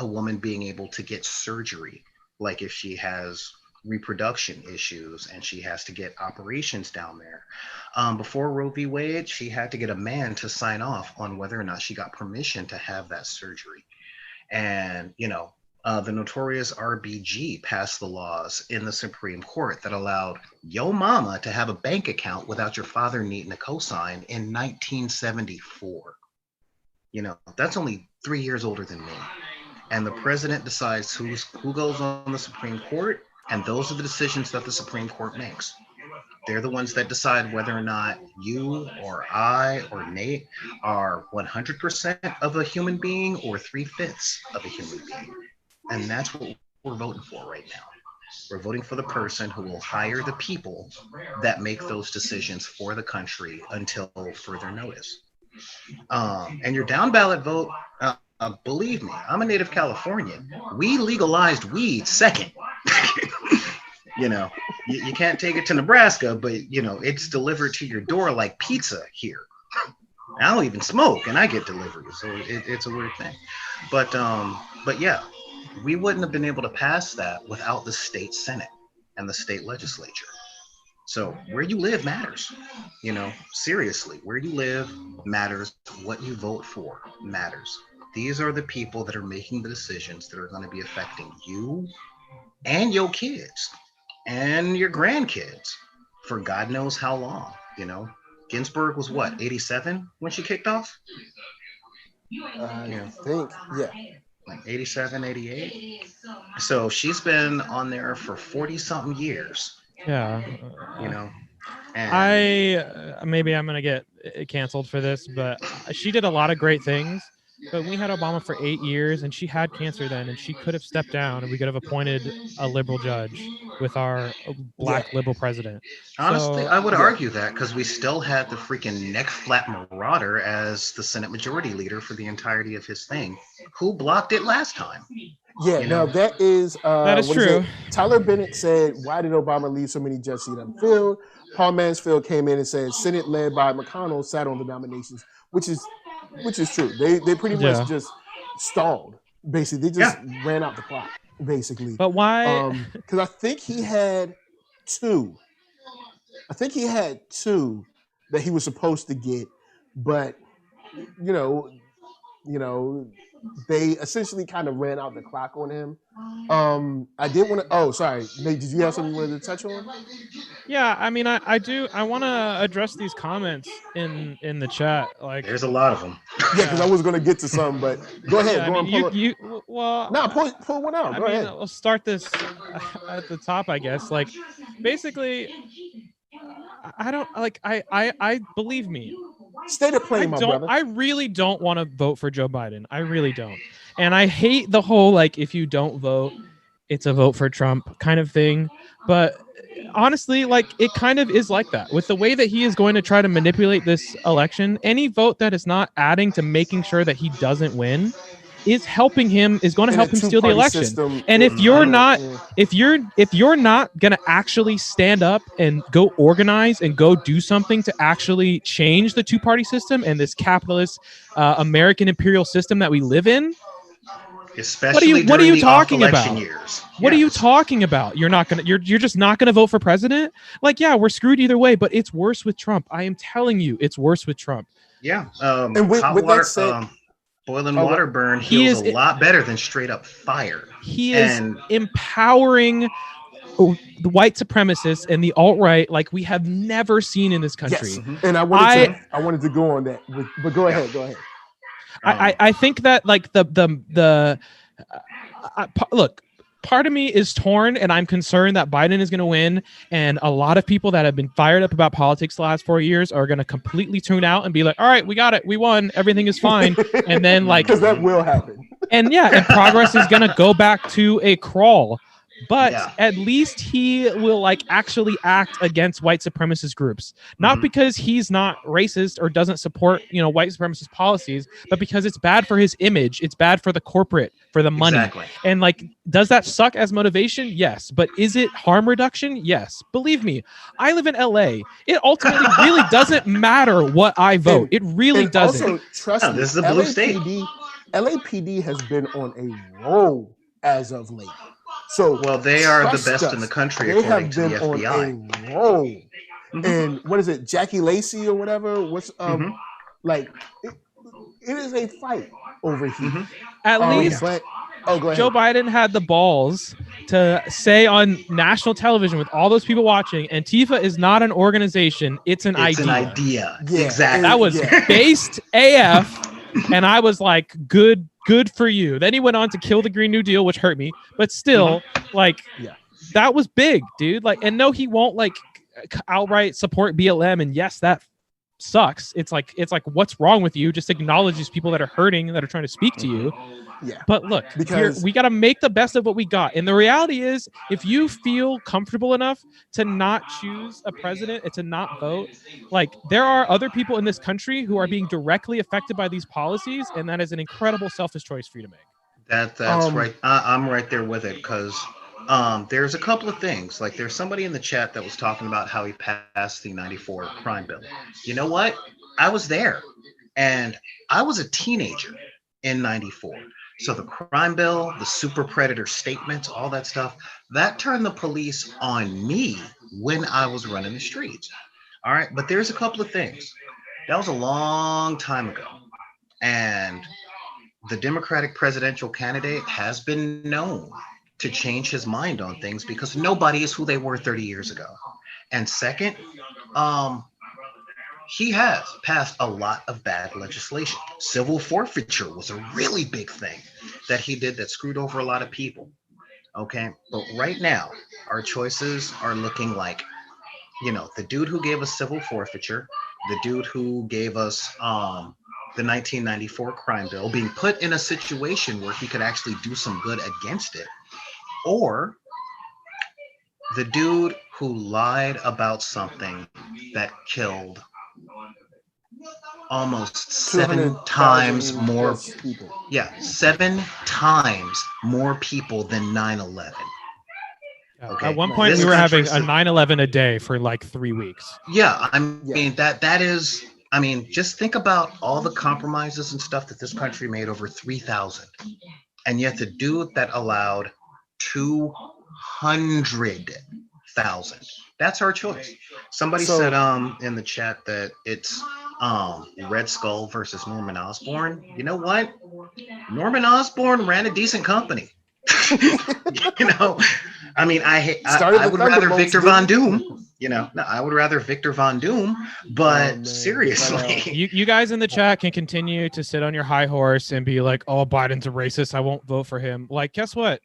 [SPEAKER 4] woman being able to get surgery, like if she has reproduction issues and she has to get operations down there. Before Roe v. Wade, she had to get a man to sign off on whether or not she got permission to have that surgery. And, the notorious RBG passed the laws in the Supreme Court that allowed yo mama to have a bank account without your father needing a cosign in 1974. That's only 3 years older than me. And the president decides who goes on the Supreme Court, and those are the decisions that the Supreme Court makes. They're the ones that decide whether or not you or I or Nate are 100% of a human being or 3/5 of a human being. And that's what we're voting for right now. We're voting for the person who will hire the people that make those decisions for the country until further notice. And your down ballot vote, believe me, I'm a native Californian. We legalized weed second. You can't take it to Nebraska, but it's delivered to your door like pizza here. I don't even smoke, and I get deliveries, so it's a weird thing. But yeah, we wouldn't have been able to pass that without the state Senate and the state legislature. So where you live matters. Seriously, where you live matters. What you vote for matters. These are the people that are making the decisions that are going to be affecting you and your kids and your grandkids for God knows how long. Ginsburg was what, 87 when she kicked off?
[SPEAKER 1] I think, yeah.
[SPEAKER 4] Like 87, 88. So she's been on there for 40 something years.
[SPEAKER 2] Yeah.
[SPEAKER 4] And
[SPEAKER 2] maybe I'm going to get canceled for this, but she did a lot of great things. But we had Obama for 8 years, and she had cancer then, and she could have stepped down, and we could have appointed a liberal judge with our black liberal president.
[SPEAKER 4] Honestly, I would argue that, because we still had the freaking neck flap marauder as the Senate Majority Leader for the entirety of his thing. Who blocked it last time?
[SPEAKER 1] Yeah, now that is
[SPEAKER 2] true.
[SPEAKER 1] Tyler Bennett said, "Why did Obama leave so many judge seats unfilled?" Paul Mansfield came in and said, "Senate led by McConnell sat on the nominations," which is true. They pretty much just stalled. Basically, they just ran out the clock. Basically,
[SPEAKER 2] but why?
[SPEAKER 1] Because I think he had two. that he was supposed to get, but they essentially kind of ran out the clock on him. I did want to. Oh, sorry, Nate. Did you have something you wanted to touch on?
[SPEAKER 2] Yeah, I mean, I do. I want to address these comments in the chat. Like,
[SPEAKER 4] there's a lot of them.
[SPEAKER 1] Yeah, because I was going to get to some, but go ahead.
[SPEAKER 2] Yeah,
[SPEAKER 1] pull one out. Go ahead.
[SPEAKER 2] We'll start this at the top, I guess. Like, basically, I don't like. I believe me.
[SPEAKER 1] State of play, my brother.
[SPEAKER 2] I really don't want to vote for Joe Biden. I really don't. And I hate the whole, like, if you don't vote, it's a vote for Trump kind of thing. But honestly, like, it kind of is like that with the way that he is going to try to manipulate this election. Any vote that is not adding to making sure that he doesn't win is helping him, is going to
[SPEAKER 1] In a
[SPEAKER 2] help him steal the
[SPEAKER 1] two-party
[SPEAKER 2] election.
[SPEAKER 1] system,
[SPEAKER 2] And if you're not,
[SPEAKER 1] yeah.
[SPEAKER 2] if you're not going to actually stand up and go organize and go do something to actually change the two-party system and this capitalist American imperial system that we live in,
[SPEAKER 4] Especially
[SPEAKER 2] what are
[SPEAKER 4] during
[SPEAKER 2] you
[SPEAKER 4] the
[SPEAKER 2] talking
[SPEAKER 4] off-election
[SPEAKER 2] about?
[SPEAKER 4] years.
[SPEAKER 2] What are you
[SPEAKER 4] Yes.
[SPEAKER 2] talking about? You're not gonna. You're just not gonna vote for president. Like, yeah, we're screwed either way. But it's worse with Trump. I am telling you, it's worse with Trump.
[SPEAKER 4] Yeah.
[SPEAKER 1] And with
[SPEAKER 4] Hot
[SPEAKER 1] that
[SPEAKER 4] water,
[SPEAKER 1] said-
[SPEAKER 4] boiling
[SPEAKER 1] Oh,
[SPEAKER 4] water burn
[SPEAKER 2] he
[SPEAKER 4] heals
[SPEAKER 2] is-
[SPEAKER 4] a lot better than straight up fire.
[SPEAKER 2] He is
[SPEAKER 4] And-
[SPEAKER 2] empowering the white supremacists and the alt-right like we have never seen in this country.
[SPEAKER 1] Yes, and I wanted to go on that, but go ahead, go ahead.
[SPEAKER 2] I think that like look, part of me is torn, and I'm concerned that Biden is going to win, and a lot of people that have been fired up about politics the last 4 years are going to completely tune out and be like, all right, we got it, we won, everything is fine. And then like,
[SPEAKER 1] because that will happen.
[SPEAKER 2] And yeah, and progress is going to go back to a crawl. But at least he will like actually act against white supremacist groups, not because he's not racist or doesn't support, white supremacist policies, but because it's bad for his image. It's bad for the corporate, for the money.
[SPEAKER 4] Exactly.
[SPEAKER 2] And like, does that suck as motivation? Yes. But is it harm reduction? Yes. Believe me, I live in LA. It ultimately really doesn't matter what I vote. It really doesn't.
[SPEAKER 1] Also, trust me,
[SPEAKER 4] this is a blue state.
[SPEAKER 1] LAPD has been on a roll as of late. So
[SPEAKER 4] well, they are the
[SPEAKER 1] trust
[SPEAKER 4] best
[SPEAKER 1] us,
[SPEAKER 4] in the country
[SPEAKER 1] they
[SPEAKER 4] according
[SPEAKER 1] have
[SPEAKER 4] to the
[SPEAKER 1] been
[SPEAKER 4] FBI.
[SPEAKER 1] on a roll. And what is it, Jackie Lacey or whatever? What's like? It is a fight over here.
[SPEAKER 2] At least,
[SPEAKER 1] but, go ahead.
[SPEAKER 2] Joe Biden had the balls to say on national television with all those people watching, Antifa is not an organization; it's an idea.
[SPEAKER 4] It's an idea.
[SPEAKER 1] Yeah,
[SPEAKER 4] exactly.
[SPEAKER 2] That was based AF, and I was like, good for you. Then he went on to kill the Green New Deal, which hurt me, but still, that was big, dude. Like, and no, he won't like outright support BLM, and yes, that sucks. It's like what's wrong with you? Just acknowledge these people that are hurting, that are trying to speak to you.
[SPEAKER 1] Yeah.
[SPEAKER 2] But look,
[SPEAKER 1] because
[SPEAKER 2] we got to make the best of what we got. And the reality is, if you feel comfortable enough to not choose a president and to not vote, like, there are other people in this country who are being directly affected by these policies, and that is an incredible selfish choice for you to make.
[SPEAKER 4] That's right. I'm right there with it, because there's a couple of things. Like, there's somebody in the chat that was talking about how he passed the 94 crime bill. You know what? I was there, and I was a teenager in 94. So the crime bill, the super predator statements, all that stuff, that turned the police on me when I was running the streets. All right. But there's a couple of things. That was a long time ago. And the Democratic presidential candidate has been known to change his mind on things because nobody is who they were 30 years ago. And second, he has passed a lot of bad legislation. Civil forfeiture was a really big thing that he did that screwed over a lot of people. Okay, but right now, our choices are looking like, the dude who gave us civil forfeiture, the dude who gave us the 1994 crime bill, being put in a situation where he could actually do some good against it, or the dude who lied about something that killed almost 7 times more
[SPEAKER 1] people.
[SPEAKER 4] Yeah, 7 times more people than 9/11. Okay.
[SPEAKER 2] At one point, we were having a 9/11 a day for like 3 weeks.
[SPEAKER 4] Yeah, I mean that is. I mean, just think about all the compromises and stuff that this country made, over 3,000, and yet the dude that allowed 200,000. That's our choice. Somebody said in the chat that it's Red Skull versus Norman Osborn. You know what? Norman Osborn ran a decent company. I mean, I would rather Victor Von Doom. I would rather Victor Von Doom. But seriously,
[SPEAKER 2] you guys in the chat can continue to sit on your high horse and be like, "Oh, Biden's a racist. I won't vote for him." Like, guess what?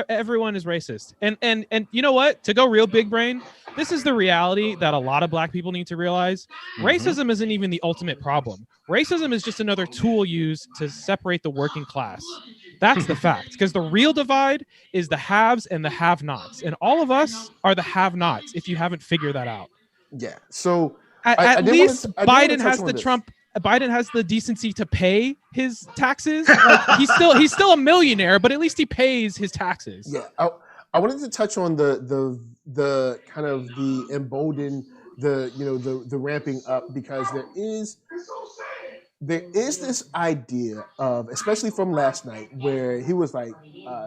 [SPEAKER 2] Everyone is racist. And you know what? To go real big brain, this is the reality that a lot of black people need to realize. Racism isn't even the ultimate problem. Racism is just another tool used to separate the working class. That's the fact. Because the real divide is the haves and the have-nots. And all of us are the have-nots if you haven't figured that out.
[SPEAKER 1] Yeah. So
[SPEAKER 2] at least Biden has
[SPEAKER 1] the
[SPEAKER 2] Trump. Biden has the decency to pay his taxes. Like he's still a millionaire, but at least he pays his taxes.
[SPEAKER 1] Yeah. I wanted to touch on the kind of the emboldened, the ramping up, because there is this idea of, especially from last night, where he was like,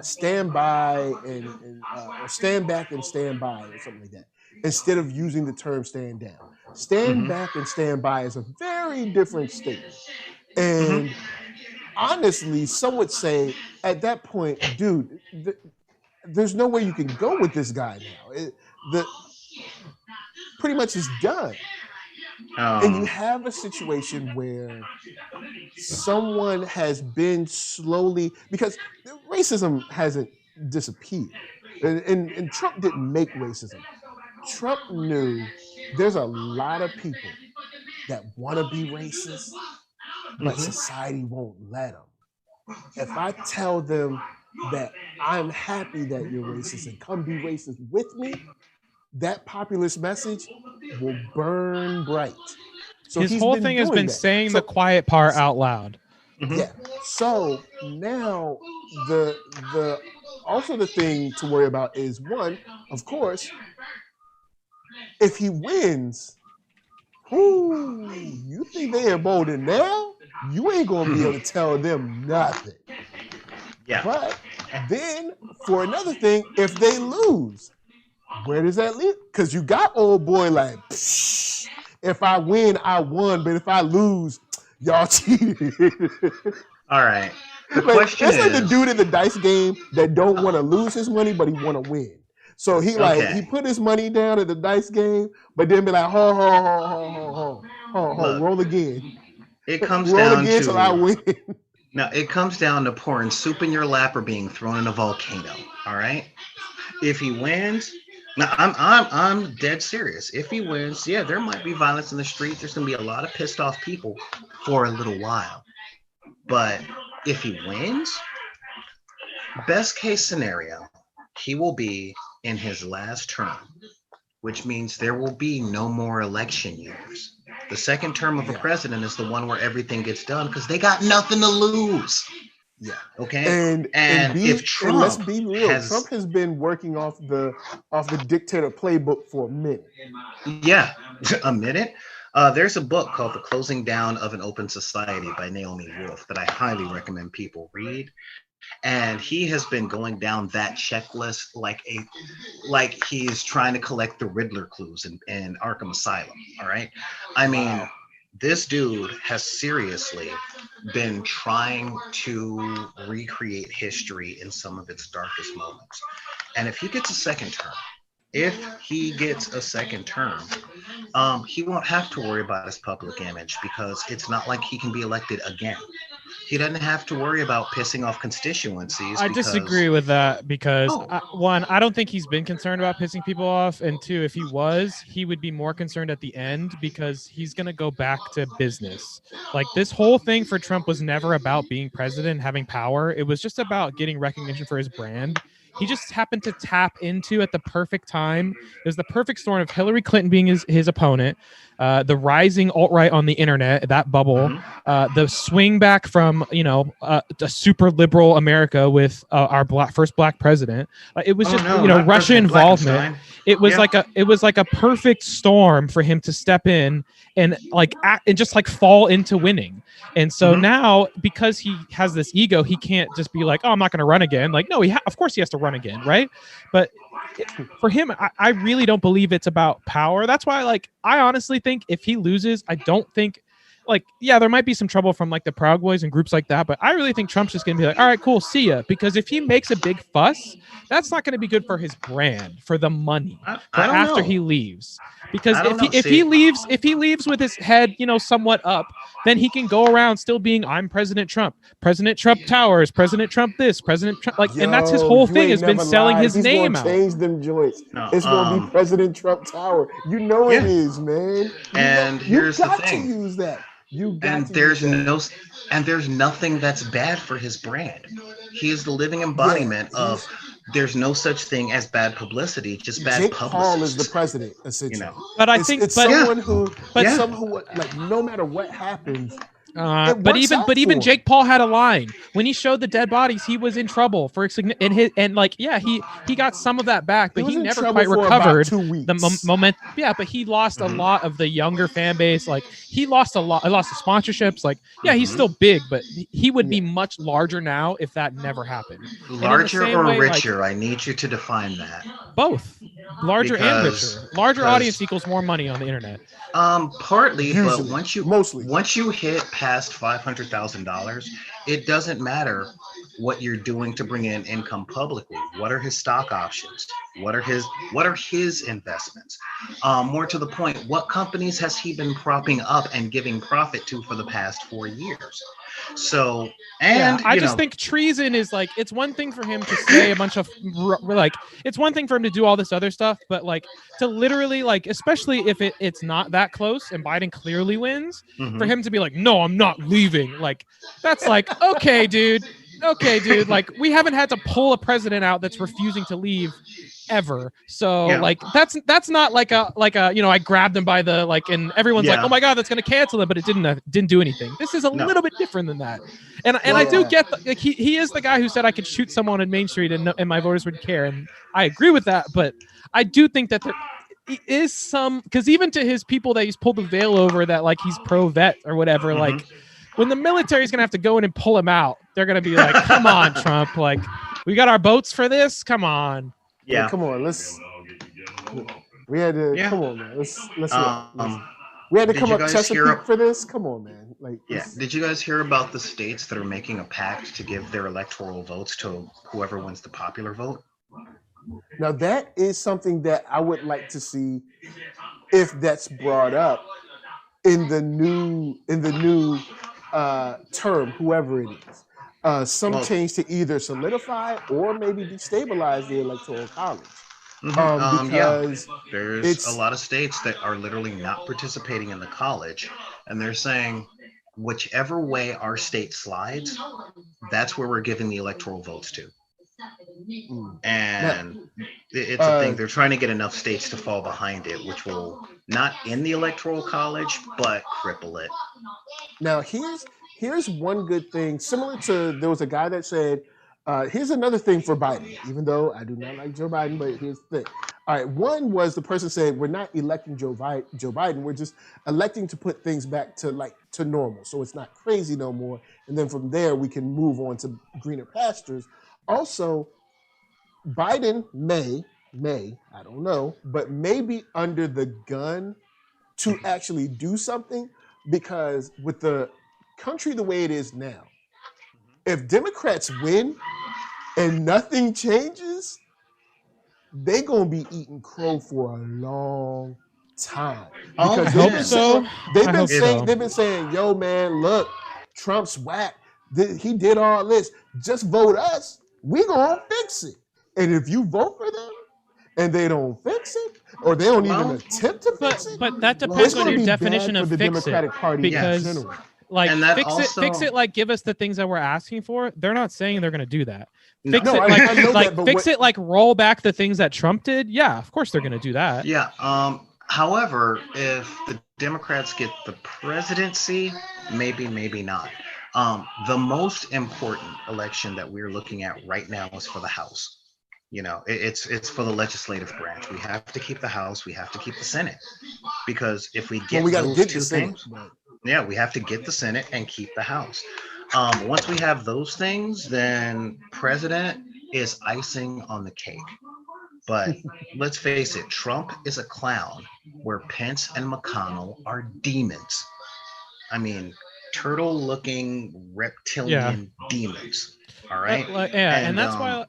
[SPEAKER 1] stand by or stand back and stand by or something like that, instead of using the term stand down. Stand back and stand by is a very different statement. And honestly, some would say at that point, dude, there's no way you can go with this guy now. Pretty much is done. And you have a situation where someone has been slowly, because racism hasn't disappeared. And Trump didn't make racism. Trump knew there's a lot of people that want to be racist, but society won't let them. If I tell them that I'm happy that you're racist and come be racist with me, that populist message will burn bright. So
[SPEAKER 2] his whole thing has been saying the quiet part out loud.
[SPEAKER 1] Yeah. So now the thing to worry about is, one, of course, if he wins, you think they emboldened now? You ain't gonna be able to tell them nothing.
[SPEAKER 4] Yeah.
[SPEAKER 1] But then for another thing, if they lose, where does that leave? Because you got old boy like, if I win, I won, but if I lose, y'all cheated.
[SPEAKER 4] All right. The question is,
[SPEAKER 1] like the dude in the dice game that don't want to lose his money, but he want to win. So he he put his money down at the dice game, but then be like, ho, roll again.
[SPEAKER 4] It comes
[SPEAKER 1] roll
[SPEAKER 4] down
[SPEAKER 1] again
[SPEAKER 4] to
[SPEAKER 1] till I win.
[SPEAKER 4] Now it comes down to pouring soup in your lap or being thrown in a volcano. All right. If he wins, now I'm dead serious. If he wins, yeah, there might be violence in the street. There's gonna be a lot of pissed off people for a little while. But if he wins, best case scenario, he will be in his last term, which means there will be no more election years. The second term of a president is the one where everything gets done because they got nothing to lose.
[SPEAKER 1] Yeah.
[SPEAKER 4] Okay.
[SPEAKER 1] If Trump, let's be real, Trump has been working off the dictator playbook for a minute.
[SPEAKER 4] Yeah, a minute. There's a book called The Closing Down of an Open Society by Naomi Wolf that I highly recommend people read. And he has been going down that checklist like he's trying to collect the Riddler clues in Arkham Asylum. All right. I mean, this dude has seriously been trying to recreate history in some of its darkest moments. And if he gets a second term, he won't have to worry about his public image because it's not like he can be elected again. He doesn't have to worry about pissing off constituencies.
[SPEAKER 2] I disagree with that because, one, I don't think he's been concerned about pissing people off. And two, if he was, he would be more concerned at the end because he's going to go back to business. Like this whole thing for Trump was never about being president, having power. It was just about getting recognition for his brand. He just happened to tap into at the perfect time. It was the perfect storm of Hillary Clinton being his opponent, the rising alt-right on the internet, that bubble, the swing back from a super liberal America with our first black president. It was Russia involvement. It was like a perfect storm for him to step in and just fall into winning. And so now, because he has this ego, he can't just be like, oh, I'm not going to run again. Like, no, of course he has to run again, right? But for him, I really don't believe it's about power. That's why, I honestly think if he loses, I don't think, there might be some trouble from the Proud Boys and groups like that, but I really think Trump's just going to be like, all right, cool, see ya. Because if he makes a big fuss, that's not going to be good for his brand, for the money, after he leaves. Because if he leaves with his head, somewhat up, then he can go around still being, I'm President Trump Towers, President Trump this, President Trump, and that's his whole thing, has been selling his name out.
[SPEAKER 1] Change them joints. It's going to be President Trump Tower. It is, man.
[SPEAKER 4] And here's the thing.
[SPEAKER 1] You got to use that. You got
[SPEAKER 4] And
[SPEAKER 1] to
[SPEAKER 4] there's
[SPEAKER 1] use that.
[SPEAKER 4] no, and there's nothing that's bad for his brand. He is the living
[SPEAKER 1] Yeah,
[SPEAKER 4] embodiment of
[SPEAKER 1] he's
[SPEAKER 4] there's no such thing as bad publicity, just bad
[SPEAKER 1] Jake Paul is the
[SPEAKER 4] publicists.
[SPEAKER 1] president,
[SPEAKER 4] You
[SPEAKER 1] essentially.
[SPEAKER 4] know.
[SPEAKER 2] But I
[SPEAKER 1] It's
[SPEAKER 2] think,
[SPEAKER 1] it's
[SPEAKER 2] but
[SPEAKER 4] Yeah.
[SPEAKER 1] someone who
[SPEAKER 2] but
[SPEAKER 1] it's
[SPEAKER 4] Yeah.
[SPEAKER 1] someone who like no matter what happens, it
[SPEAKER 2] but
[SPEAKER 1] works
[SPEAKER 2] even
[SPEAKER 1] out
[SPEAKER 2] but even
[SPEAKER 1] for him.
[SPEAKER 2] Jake Paul had a line when he showed the dead bodies. He was in trouble for and like yeah he got some of that back,
[SPEAKER 1] He
[SPEAKER 2] but
[SPEAKER 1] was
[SPEAKER 2] he
[SPEAKER 1] in
[SPEAKER 2] never
[SPEAKER 1] trouble
[SPEAKER 2] quite
[SPEAKER 1] for about
[SPEAKER 2] recovered
[SPEAKER 1] 2
[SPEAKER 2] the
[SPEAKER 1] weeks.
[SPEAKER 2] moment. Yeah, but he lost a
[SPEAKER 4] Mhm.
[SPEAKER 2] lot of the younger fan base. Like he lost a lot. I lost the sponsorships. Like yeah, he's
[SPEAKER 4] Mhm.
[SPEAKER 2] still big, but he would be
[SPEAKER 1] Yeah.
[SPEAKER 2] much larger now if that never happened. And in the
[SPEAKER 4] Larger
[SPEAKER 2] same
[SPEAKER 4] or
[SPEAKER 2] way, like
[SPEAKER 4] richer? I need you to define that.
[SPEAKER 2] both larger and
[SPEAKER 4] Because
[SPEAKER 2] richer. Larger
[SPEAKER 4] because
[SPEAKER 2] audience equals more money on the internet.
[SPEAKER 4] partly, but
[SPEAKER 1] Usually, mostly.
[SPEAKER 4] once you hit past $500,000, it doesn't matter what you're doing to bring in income publicly. What are his stock options? What are his investments? More to the point, what companies has he been propping up and giving profit to for the past 4 years? So,
[SPEAKER 2] Yeah,
[SPEAKER 4] and
[SPEAKER 2] I
[SPEAKER 4] you
[SPEAKER 2] just
[SPEAKER 4] know,
[SPEAKER 2] think treason is like it's one thing for him to say a bunch of like it's one thing for him to do all this other stuff, but like to literally like especially if it's not that close and Biden clearly wins, for
[SPEAKER 4] mhm.
[SPEAKER 2] him to be like, no, I'm not leaving. Like that's like okay, dude. Okay, dude. Like we haven't had to pull a president out that's refusing to leave ever. So
[SPEAKER 4] Yeah.
[SPEAKER 2] like that's not like a I grabbed him by the like and everyone's like,
[SPEAKER 4] Yeah.
[SPEAKER 2] oh my god, that's gonna cancel it, but it didn't do anything. This is a
[SPEAKER 4] No.
[SPEAKER 2] little bit different than that. And I
[SPEAKER 1] Well,
[SPEAKER 2] do get like he is the guy who said I could shoot someone in Main Street and my voters would care, and I agree with that. But I do think that there is some because even to his people that he's pulled the veil over that like he's pro vet or whatever,
[SPEAKER 4] Mhm.
[SPEAKER 2] like when the military's gonna have to go in and pull him out, they're gonna be like, come on, Trump, like we got our boats for this. Come on.
[SPEAKER 4] Yeah.
[SPEAKER 1] come on, we had to
[SPEAKER 4] Yeah.
[SPEAKER 1] come on, man. Let's
[SPEAKER 4] Um,
[SPEAKER 1] we had to
[SPEAKER 4] did
[SPEAKER 1] come
[SPEAKER 4] you
[SPEAKER 1] up
[SPEAKER 4] guys hear
[SPEAKER 1] Chesapeake for this. Come on, man. Like
[SPEAKER 4] Yeah. Did you guys hear about the states that are making a pact to give their electoral votes to whoever wins the popular vote?
[SPEAKER 1] now that is something that I would like to see if that's brought up in the new term, whoever it is. Some
[SPEAKER 4] Well,
[SPEAKER 1] change to either solidify or maybe destabilize the electoral college.
[SPEAKER 4] yeah.
[SPEAKER 1] Because
[SPEAKER 4] There's
[SPEAKER 1] it's
[SPEAKER 4] a lot of states that are literally not participating in the college, and they're saying whichever way our state slides, that's where we're giving the electoral votes to.
[SPEAKER 1] mm.
[SPEAKER 4] And it's a thing.
[SPEAKER 1] Uh,
[SPEAKER 4] They're trying to get enough states to fall behind it, which will not end the electoral college, but cripple it.
[SPEAKER 1] Now here's one good thing. Similar to there was a guy that said, here's another thing for Biden. Even though I do not like Joe Biden, but here's the thing. All right, one was the person said we're not electing Joe Biden. We're just electing to put things back to normal, so it's not crazy no more. And then from there we can move on to greener pastures. Also, Biden may I don't know, but maybe under the gun to actually do something because with the country the way it is now, if Democrats win and nothing changes, they're gonna be eating crow for a long time
[SPEAKER 4] Oh,
[SPEAKER 1] because
[SPEAKER 2] I hope so.
[SPEAKER 1] they've
[SPEAKER 2] I
[SPEAKER 1] been
[SPEAKER 2] hope
[SPEAKER 1] saying
[SPEAKER 2] so.
[SPEAKER 1] they've been saying, yo man, look, Trump's whack. He did all this. Just vote us. We gonna fix it. And if you vote for them and they don't fix it, or they don't even
[SPEAKER 4] Well,
[SPEAKER 1] attempt to fix it,
[SPEAKER 2] But that
[SPEAKER 1] it's
[SPEAKER 2] depends on
[SPEAKER 1] gonna
[SPEAKER 2] your
[SPEAKER 1] be
[SPEAKER 2] definition
[SPEAKER 1] bad for
[SPEAKER 2] of
[SPEAKER 1] the
[SPEAKER 2] fix it.
[SPEAKER 1] Democratic Party
[SPEAKER 2] Because
[SPEAKER 1] in general.
[SPEAKER 2] like
[SPEAKER 4] And that
[SPEAKER 2] fix it like give us the things that we're asking for. They're not saying they're gonna do that.
[SPEAKER 4] No.
[SPEAKER 2] Fix
[SPEAKER 1] No,
[SPEAKER 2] it
[SPEAKER 1] I
[SPEAKER 2] like
[SPEAKER 1] know
[SPEAKER 2] like
[SPEAKER 1] that, but
[SPEAKER 2] fix
[SPEAKER 1] what-
[SPEAKER 2] it like roll back the things that Trump did. Yeah, of course they're gonna do that.
[SPEAKER 4] Yeah. However, if the Democrats get the presidency, maybe not. The most important election that we're looking at right now is for the House. You know, it's for the legislative branch. We have to keep the House. We have to keep the Senate, because if we get
[SPEAKER 1] we got to
[SPEAKER 4] those
[SPEAKER 1] get
[SPEAKER 4] two
[SPEAKER 1] the Senate.
[SPEAKER 4] things,
[SPEAKER 1] But
[SPEAKER 4] yeah, we have to get the Senate and keep the House. Once we have those things, then president is icing on the cake. But let's face it, Trump is a clown, where Pence and McConnell are demons. I mean, turtle-looking reptilian demons. All right.
[SPEAKER 2] And that's why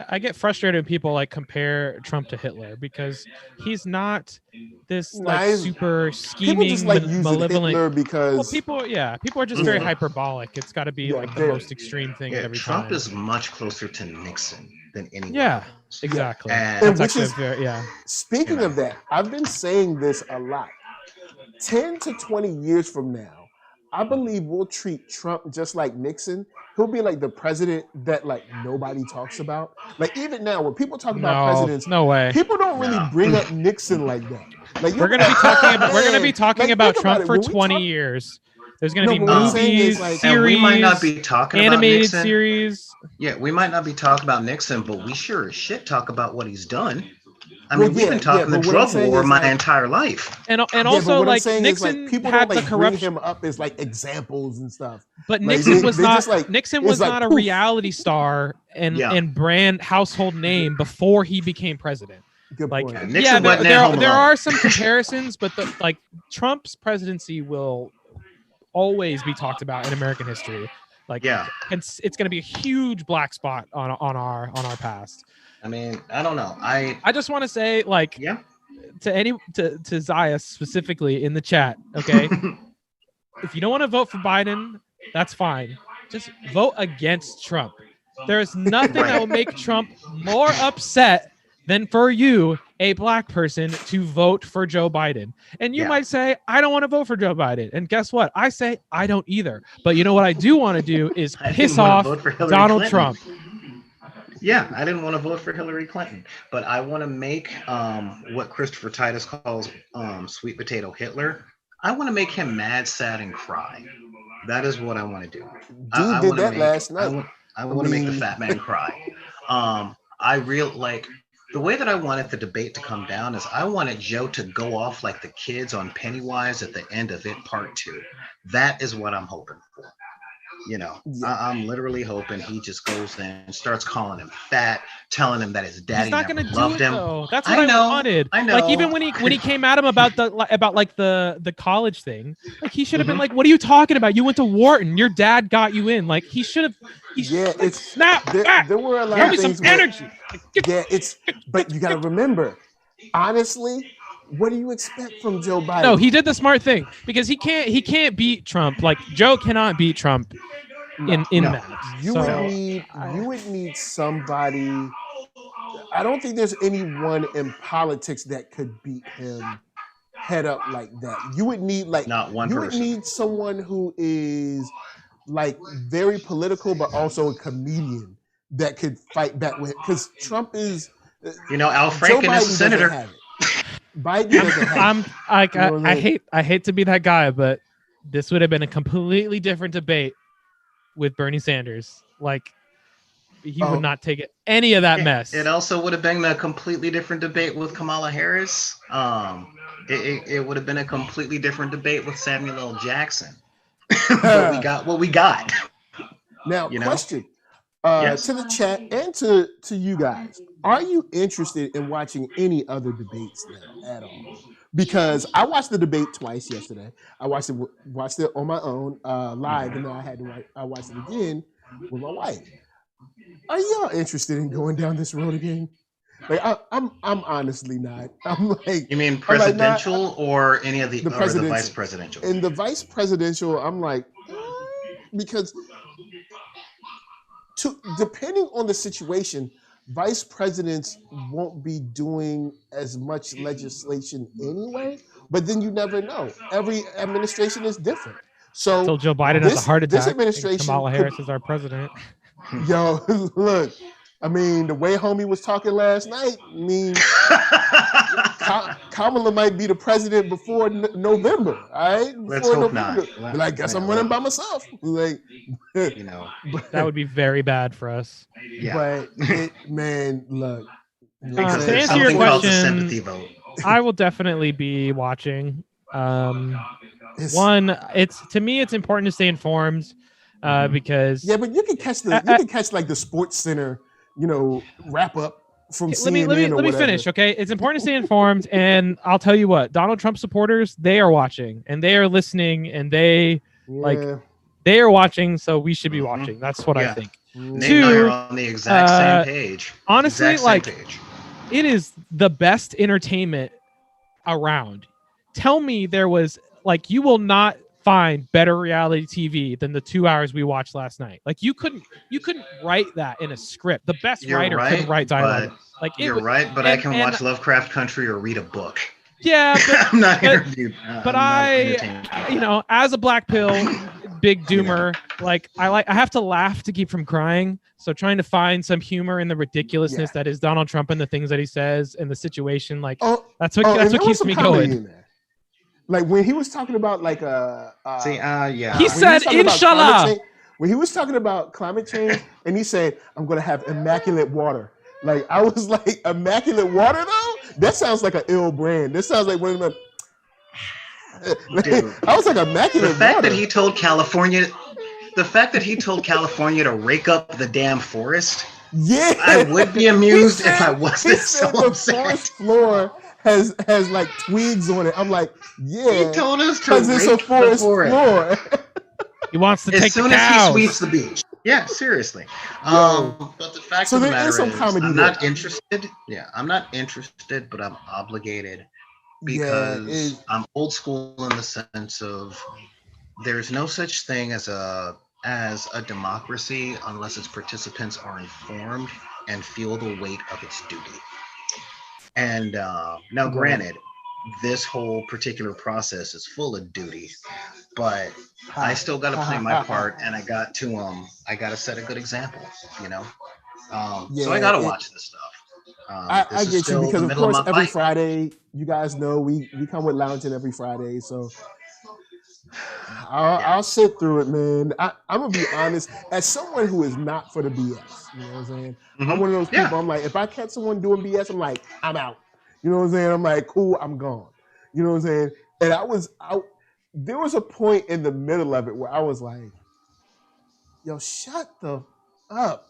[SPEAKER 2] I get frustrated when people like compare Trump to Hitler, because he's not this like
[SPEAKER 1] Nice.
[SPEAKER 2] super
[SPEAKER 1] people
[SPEAKER 2] scheming,
[SPEAKER 1] just like using
[SPEAKER 2] malevolent.
[SPEAKER 1] Hitler
[SPEAKER 2] Well,
[SPEAKER 1] because
[SPEAKER 2] people are just very
[SPEAKER 1] Yeah.
[SPEAKER 2] hyperbolic. It's got to be
[SPEAKER 1] Yeah,
[SPEAKER 2] like the
[SPEAKER 1] very.
[SPEAKER 2] most extreme thing
[SPEAKER 4] Yeah,
[SPEAKER 2] every
[SPEAKER 4] Trump
[SPEAKER 2] time.
[SPEAKER 4] is much closer to Nixon than anyone
[SPEAKER 2] Yeah,
[SPEAKER 4] else.
[SPEAKER 2] exactly.
[SPEAKER 4] And-
[SPEAKER 2] That's
[SPEAKER 1] which
[SPEAKER 2] actually
[SPEAKER 1] is-
[SPEAKER 2] very
[SPEAKER 1] speaking
[SPEAKER 4] You know.
[SPEAKER 1] of that, I've been saying this a lot. 10 to 20 years from now, I believe we'll treat Trump just like Nixon. He'll be like the president that like nobody talks about. Like even now, when people talk about presidents,
[SPEAKER 2] no way.
[SPEAKER 1] people don't really bring up Nixon like that. Like
[SPEAKER 2] we're gonna be talking about Trump for 20 years. There's gonna be movies,
[SPEAKER 1] like,
[SPEAKER 2] series,
[SPEAKER 4] we might not be talking
[SPEAKER 2] animated
[SPEAKER 4] about Nixon.
[SPEAKER 2] series.
[SPEAKER 4] Yeah, we might not be talking about Nixon, but we sure as shit talk about what he's done. I mean, we've been talking the drug war my entire life.
[SPEAKER 2] And also, like,
[SPEAKER 1] Nixon
[SPEAKER 2] people had the corruption.
[SPEAKER 1] Bring him up as like examples and stuff.
[SPEAKER 2] But Nixon was not a reality star and brand household name before he became president.
[SPEAKER 1] Good
[SPEAKER 2] like,
[SPEAKER 1] point.
[SPEAKER 2] Yeah, there are some comparisons, but like Trump's presidency will always be talked about in American history. Like, it's going to be a huge black spot on our past.
[SPEAKER 4] I mean, I don't know. I
[SPEAKER 2] just want to say, like, to Zaya specifically in the chat, okay? If you don't want to vote for Biden, that's fine. Just vote against Trump. There is nothing that will make Trump more upset than for you, a black person, to vote for Joe Biden. And you might say, I don't want to vote for Joe Biden. And guess what? I say, I don't either. But you know what I do want to do is piss off Donald Trump.
[SPEAKER 4] Yeah, I didn't want to vote for Hillary Clinton, but I want to make what Christopher Titus calls sweet potato Hitler. I want to make him mad, sad, and cry. That is what I want to do.
[SPEAKER 1] Dude did that last night.
[SPEAKER 4] I want to make the fat man cry. The way that I wanted the debate to come down is I wanted Joe to go off like the kids on Pennywise at the end of It Part 2. That is what I'm hoping for. You know, I'm literally hoping he just goes there and starts calling him fat, telling him that his daddy never loved him.
[SPEAKER 2] Though. That's what I wanted. I know. Like even when he came at him about the college thing, like he should have been like, "What are you talking about? You went to Wharton. Your dad got you in." Like he should have. Snap back.
[SPEAKER 1] There were a lot of things.
[SPEAKER 2] Some energy.
[SPEAKER 1] But you got to remember, honestly. What do you expect from Joe Biden?
[SPEAKER 2] No, he did the smart thing because he can't beat Trump. Like Joe cannot beat Trump in that.
[SPEAKER 1] You would need somebody. I don't think there's anyone in politics that could beat him head up like that. You would need
[SPEAKER 4] not one person.
[SPEAKER 1] Would need someone who is like very political but also a comedian that could fight back with him. Because Trump is
[SPEAKER 4] Al Franken is a senator.
[SPEAKER 1] Biden doesn't have
[SPEAKER 2] I hate to be that guy, but this would have been a completely different debate with Bernie Sanders. Like he would not take any of that mess.
[SPEAKER 4] It also would have been a completely different debate with Kamala Harris. It would have been a completely different debate with Samuel L. Jackson. But we got what we got.
[SPEAKER 1] Now, question to the chat and to you guys. Are you interested in watching any other debates now at all? Because I watched the debate twice yesterday. I watched it on my own live, and then I watched it again with my wife. Are y'all interested in going down this road again? Like I'm honestly not. I'm like,
[SPEAKER 4] you mean presidential or any of the vice presidential?
[SPEAKER 1] In the vice presidential, I'm like, because depending on the situation, vice presidents won't be doing as much legislation anyway, but then you never know. Every administration is different. So
[SPEAKER 2] until Joe Biden has a heart attack,
[SPEAKER 1] this administration,
[SPEAKER 2] Kamala Harris is our president.
[SPEAKER 1] Yo, look, I mean, the way homie was talking last night, I mean, Kamala might be the president before November, all right?
[SPEAKER 4] Let's hope not.
[SPEAKER 1] I guess I'm running by myself. Like,
[SPEAKER 2] that would be very bad for us.
[SPEAKER 4] Yeah.
[SPEAKER 1] But, man, look.
[SPEAKER 2] To answer your question, I will definitely be watching. One, to me, it's important to stay informed because
[SPEAKER 1] but you can catch like the Sports Center, wrap up from CNN.
[SPEAKER 2] Let me finish, okay? It's important to stay informed, and I'll tell you what, Donald Trump supporters, they are watching and they are listening and they are watching, so we should be watching. That's what I think.
[SPEAKER 4] Nate and I are on the exact same page.
[SPEAKER 2] Honestly, it is the best entertainment around. Tell me there was you will not find better reality TV than the 2 hours we watched last night. Like you couldn't write that in a script. The best writer couldn't write dialogue.
[SPEAKER 4] You're right, but I can watch Lovecraft Country or read a book.
[SPEAKER 2] Yeah,
[SPEAKER 4] I'm not
[SPEAKER 2] but,
[SPEAKER 4] interviewed.
[SPEAKER 2] but
[SPEAKER 4] I'm not
[SPEAKER 2] I,
[SPEAKER 4] entertained.
[SPEAKER 2] you know, as a black pill, big doomer, I have to laugh to keep from crying. So trying to find some humor in the ridiculousness that is Donald Trump and the things that he says and the situation, like that's what keeps me going.
[SPEAKER 1] Like when he was talking about like
[SPEAKER 2] he said inshallah.
[SPEAKER 1] When he was talking about climate change and he said, I'm gonna have immaculate water. Like I was like, immaculate water though? That sounds like an ill brand. This sounds like one of them.
[SPEAKER 4] Dude,
[SPEAKER 1] I was like immaculate
[SPEAKER 4] the fact
[SPEAKER 1] water.
[SPEAKER 4] that he told California to rake up the damn forest.
[SPEAKER 1] Yeah,
[SPEAKER 4] I would be amused if I wasn't so upset.
[SPEAKER 1] The forest floor has like twigs on it. I'm like, yeah.
[SPEAKER 4] He told us to
[SPEAKER 1] rake it's a forest floor.
[SPEAKER 2] He wants to take
[SPEAKER 4] as soon
[SPEAKER 2] the cows.
[SPEAKER 4] as he sweeps the beach. Yeah, seriously. But the fact of the matter is, I'm not interested. Yeah, I'm not interested, but I'm obligated because I'm old school in the sense of there's no such thing as a democracy unless its participants are informed and feel the weight of its duty. And now, granted, this whole particular process is full of duty, but I still got to play my part, and I got to set a good example, you know. So I got to watch this stuff.
[SPEAKER 1] I get you because of course every Friday, you guys know we come with Loungin every Friday, so I'll sit through it, man. I'm gonna be honest. As someone who is not for the BS, you know what I'm saying? I'm one of those people. I'm like, if I catch someone doing BS, I'm like, I'm out. You know what I'm saying? I'm like, cool, I'm gone. You know what I'm saying? And there was a point in the middle of it where I was like, yo, shut the up.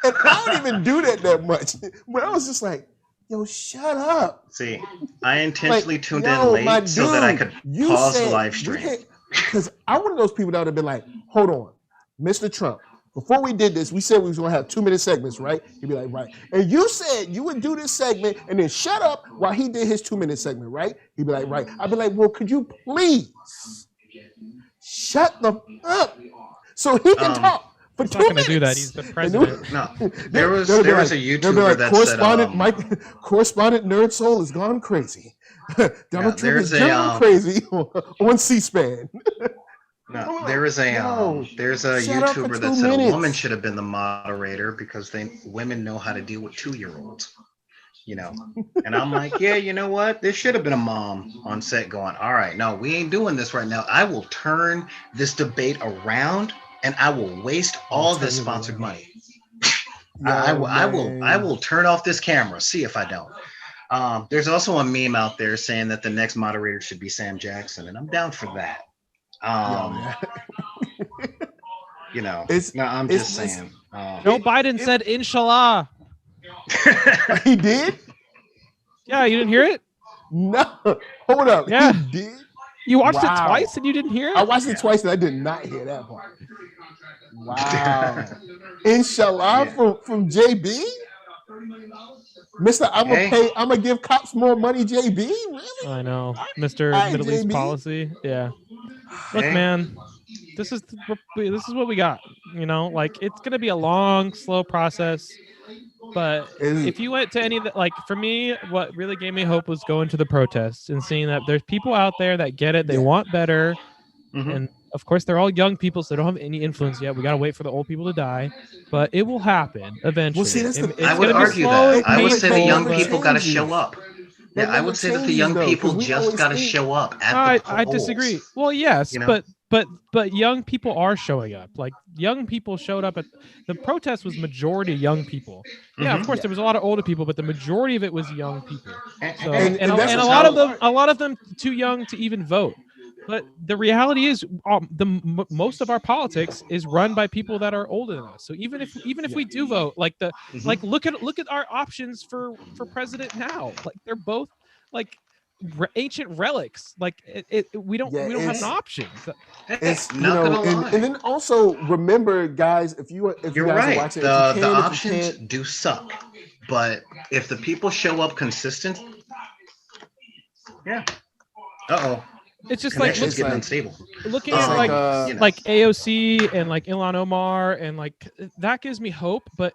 [SPEAKER 1] And I don't even do that much. But I was just like, yo, shut up.
[SPEAKER 4] See, I intentionally tuned in late so that I could pause the live stream.
[SPEAKER 1] Because I'm one of those people that would have been like, hold on, Mr. Trump, before we did this, we said we was going to have 2-minute segments, right? He'd be like, right. And you said you would do this segment and then shut up while he did his 2-minute segment, right? He'd be like, right. I'd be like, well, could you please shut the up so he can talk?
[SPEAKER 2] He's not going to do that. He's the president.
[SPEAKER 4] No, there was a YouTuber that said,
[SPEAKER 1] correspondent NERDSoul has gone crazy. Donald Trump is going crazy on C-SPAN.
[SPEAKER 4] No, there's a YouTuber that said a woman should have been the moderator because women know how to deal with 2-year-olds. You know, and I'm like, yeah, you know what? There should have been a mom on set going, all right, no, we ain't doing this right now. I will turn this debate around. And I will waste all this sponsored money. I will turn off this camera. See if I don't. There's also a meme out there saying that the next moderator should be Sam Jackson, and I'm down for that. You know, I'm just saying.
[SPEAKER 2] Joe Biden said inshallah.
[SPEAKER 1] He did?
[SPEAKER 2] Yeah, you didn't hear it?
[SPEAKER 1] No. Hold up.
[SPEAKER 2] Yeah.
[SPEAKER 1] He did?
[SPEAKER 2] You watched it twice and you didn't hear it?
[SPEAKER 1] I watched it twice and I did not hear that part. Wow. Inshallah from JB? Mr. I'm gonna give cops more money, JB? Really?
[SPEAKER 2] I know. Mr. Middle East policy. Yeah. Look, man, this is what we got. You know, like it's gonna be a long, slow process. But if you went to any of the, like for me, what really gave me hope was going to the protests and seeing that there's people out there that get it, they want better. And of course, they're all young people, so they don't have any influence yet. We got to wait for the old people to die, but it will happen eventually.
[SPEAKER 1] Well, see,
[SPEAKER 4] I would argue that. I would say the young people got to show up. Yeah, I would say that the young people just got to show up at the polls.
[SPEAKER 2] I disagree. Well, yes, you know? but young people are showing up. Like young people showed up at the protest was majority young people. Yeah, of course there was a lot of older people, but the majority of it was young people. So, and a lot of them too young to even vote. But the reality is, most of our politics is run by people that are older than us. So even if we do vote, like look at our options for president now. Like they're both like ancient relics. Like we don't have an option.
[SPEAKER 1] It's and then also remember, guys, if you guys
[SPEAKER 4] right.
[SPEAKER 1] are watching,
[SPEAKER 4] the options do suck. But if the people show up consistent,
[SPEAKER 2] it's just
[SPEAKER 4] getting unstable.
[SPEAKER 2] Looking at like AOC and like Ilhan Omar and like that gives me hope, but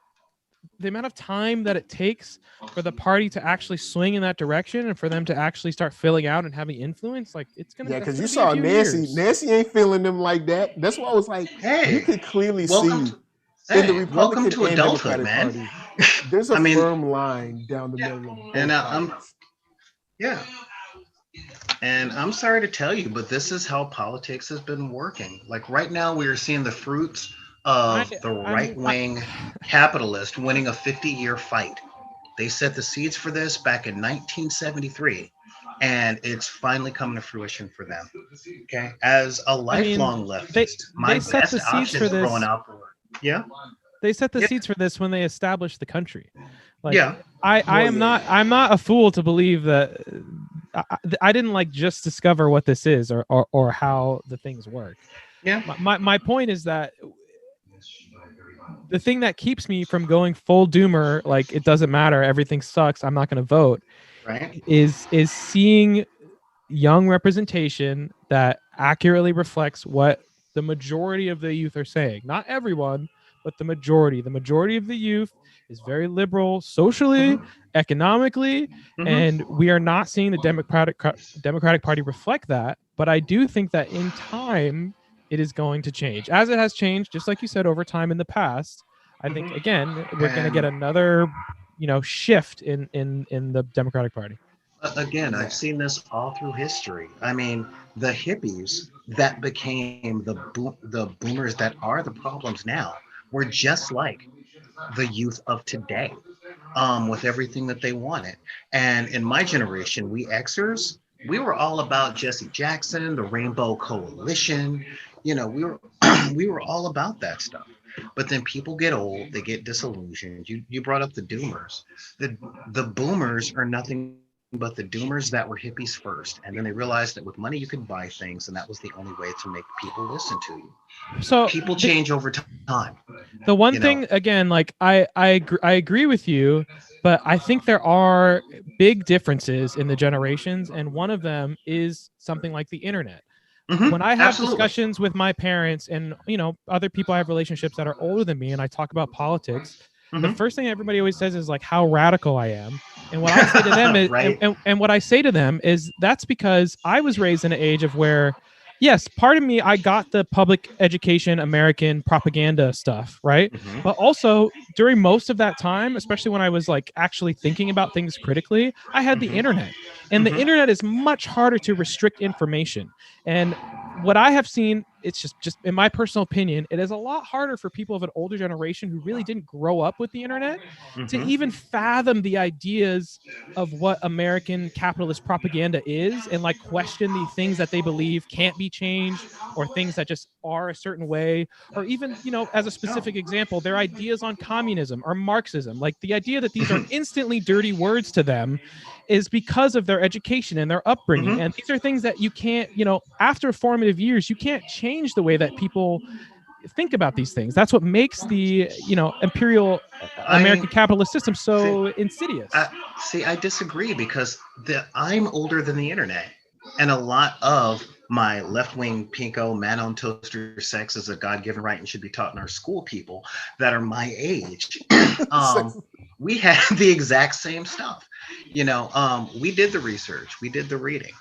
[SPEAKER 2] of time that it takes for the party to actually swing in that direction and for them to actually start filling out and having influence, like it's gonna.
[SPEAKER 1] Yeah,
[SPEAKER 2] That's
[SPEAKER 1] because
[SPEAKER 2] gonna
[SPEAKER 1] you
[SPEAKER 2] be a
[SPEAKER 1] saw
[SPEAKER 2] few
[SPEAKER 1] Nancy.
[SPEAKER 2] years.
[SPEAKER 1] Nancy ain't feeling them like that. That's why I was like, you
[SPEAKER 4] Hey,
[SPEAKER 1] could clearly
[SPEAKER 4] welcome
[SPEAKER 1] see
[SPEAKER 4] to
[SPEAKER 1] in the
[SPEAKER 4] welcome
[SPEAKER 1] Republican
[SPEAKER 4] to
[SPEAKER 1] and
[SPEAKER 4] adulthood,
[SPEAKER 1] Democratic
[SPEAKER 4] man.
[SPEAKER 1] Party, there's a
[SPEAKER 4] I mean,
[SPEAKER 1] firm line down the middle of
[SPEAKER 4] and
[SPEAKER 1] both
[SPEAKER 4] I'm
[SPEAKER 1] parties.
[SPEAKER 4] yeah, and I'm sorry to tell you, but this is how politics has been working. Like right now, we are seeing the fruits of the right wing capitalist winning a 50-year fight. They set the seeds for this back in 1973, and it's finally coming to fruition for them. Okay, as a lifelong leftist, my
[SPEAKER 2] they set the
[SPEAKER 4] best
[SPEAKER 2] seeds for
[SPEAKER 4] options growing
[SPEAKER 2] this.
[SPEAKER 4] up were
[SPEAKER 2] They set the
[SPEAKER 4] Yeah.
[SPEAKER 2] seeds for this when they established the country. Like
[SPEAKER 4] yeah.
[SPEAKER 2] I'm not a fool to believe that I didn't like just discover what this is or how the things work.
[SPEAKER 4] Yeah.
[SPEAKER 2] My point is that the thing that keeps me from going full doomer, like it doesn't matter, everything sucks, I'm not going to vote,
[SPEAKER 4] Right.
[SPEAKER 2] is seeing young representation that accurately reflects what the majority of the youth are saying. Not everyone, but the majority. The majority of the youth is very liberal socially, economically, and we are not seeing the Democratic Party reflect that. But I do think that in time it is going to change, as it has changed, just like you said, over time in the past. I think again we're going to get another, shift in the Democratic Party.
[SPEAKER 4] Again, I've seen this all through history. I mean, the hippies that became the boomers that are the problems now were just like the youth of today, with everything that they wanted. And in my generation, we Xers, we were all about Jesse Jackson, the Rainbow Coalition. We were we were all about that stuff. But then people get old, they get disillusioned. You brought up the doomers. The boomers are nothing but the doomers that were hippies first, and then they realized that with money you could buy things, and that was the only way to make people listen to you.
[SPEAKER 2] So
[SPEAKER 4] people change over time.
[SPEAKER 2] The one thing, again, like I agree with you, but I think there are big differences in the generations, and one of them is something like the internet. When I have discussions with my parents and other people I have relationships that are older than me, and I talk about politics, the first thing everybody always says is like how radical I am. And what I say to them is,
[SPEAKER 4] right.
[SPEAKER 2] and what I say to them is that's because I was raised in an age of where, yes, part of me, I got the public education, American propaganda stuff, right? But also during most of that time, especially when I was like actually thinking about things critically, I had the internet, and the internet is much harder to restrict information. And what I have seen, it's just in my personal opinion, it is a lot harder for people of an older generation who really didn't grow up with the internet to even fathom the ideas of what American capitalist propaganda is, and like question the things that they believe can't be changed, or things that just are a certain way, or even, as a specific example, their ideas on communism or Marxism. Like the idea that these are instantly dirty words to them is because of their education and their upbringing. And these are things that you can't, after formative years, you can't change the way that people think about these things. That's what makes the, imperial American capitalist system so insidious.
[SPEAKER 4] I disagree, because I'm older than the internet, and a lot of my left-wing pinko man on toaster sex is a God-given right and should be taught in our school people that are my age. We had the exact same stuff. We did the research, we did the reading.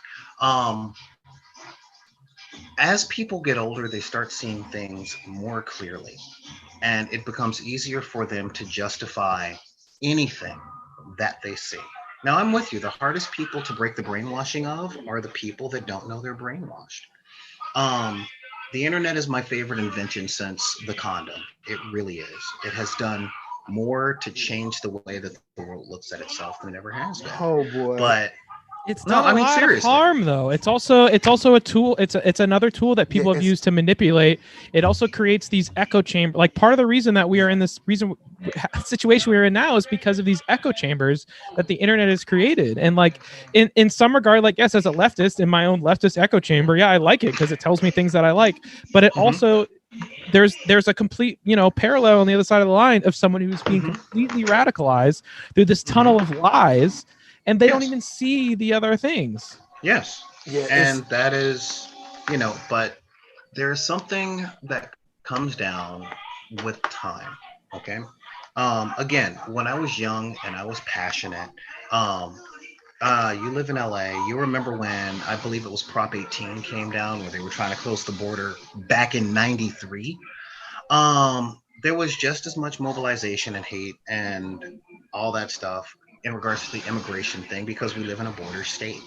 [SPEAKER 4] As people get older, they start seeing things more clearly, and it becomes easier for them to justify anything that they see. Now, I'm with you. The hardest people to break the brainwashing of are the people that don't know they're brainwashed. The internet is my favorite invention since the condom. It really is. It has done more to change the way that the world looks at itself than it ever has been.
[SPEAKER 1] Oh boy!
[SPEAKER 4] But
[SPEAKER 2] it's done a lot of harm, though. It's also a tool. It's another tool that people have used to manipulate. It also creates these echo chambers. Like part of the reason that we are in this situation we are in now is because of these echo chambers that the internet has created. And like in some regard, like yes, as a leftist in my own leftist echo chamber, yeah, I like it because it tells me things that I like. But it also there's a complete parallel on the other side of the line of someone who's being completely radicalized through this tunnel of lies. And they don't even see the other things.
[SPEAKER 4] Yes. Yeah, and that is, but there's something that comes down with time. Okay. Again, when I was young and I was passionate, um, you live in LA. You remember when I believe it was Prop 18 came down where they were trying to close the border back in '93. There was just as much mobilization and hate and all that stuff in regards to the immigration thing because we live in a border state.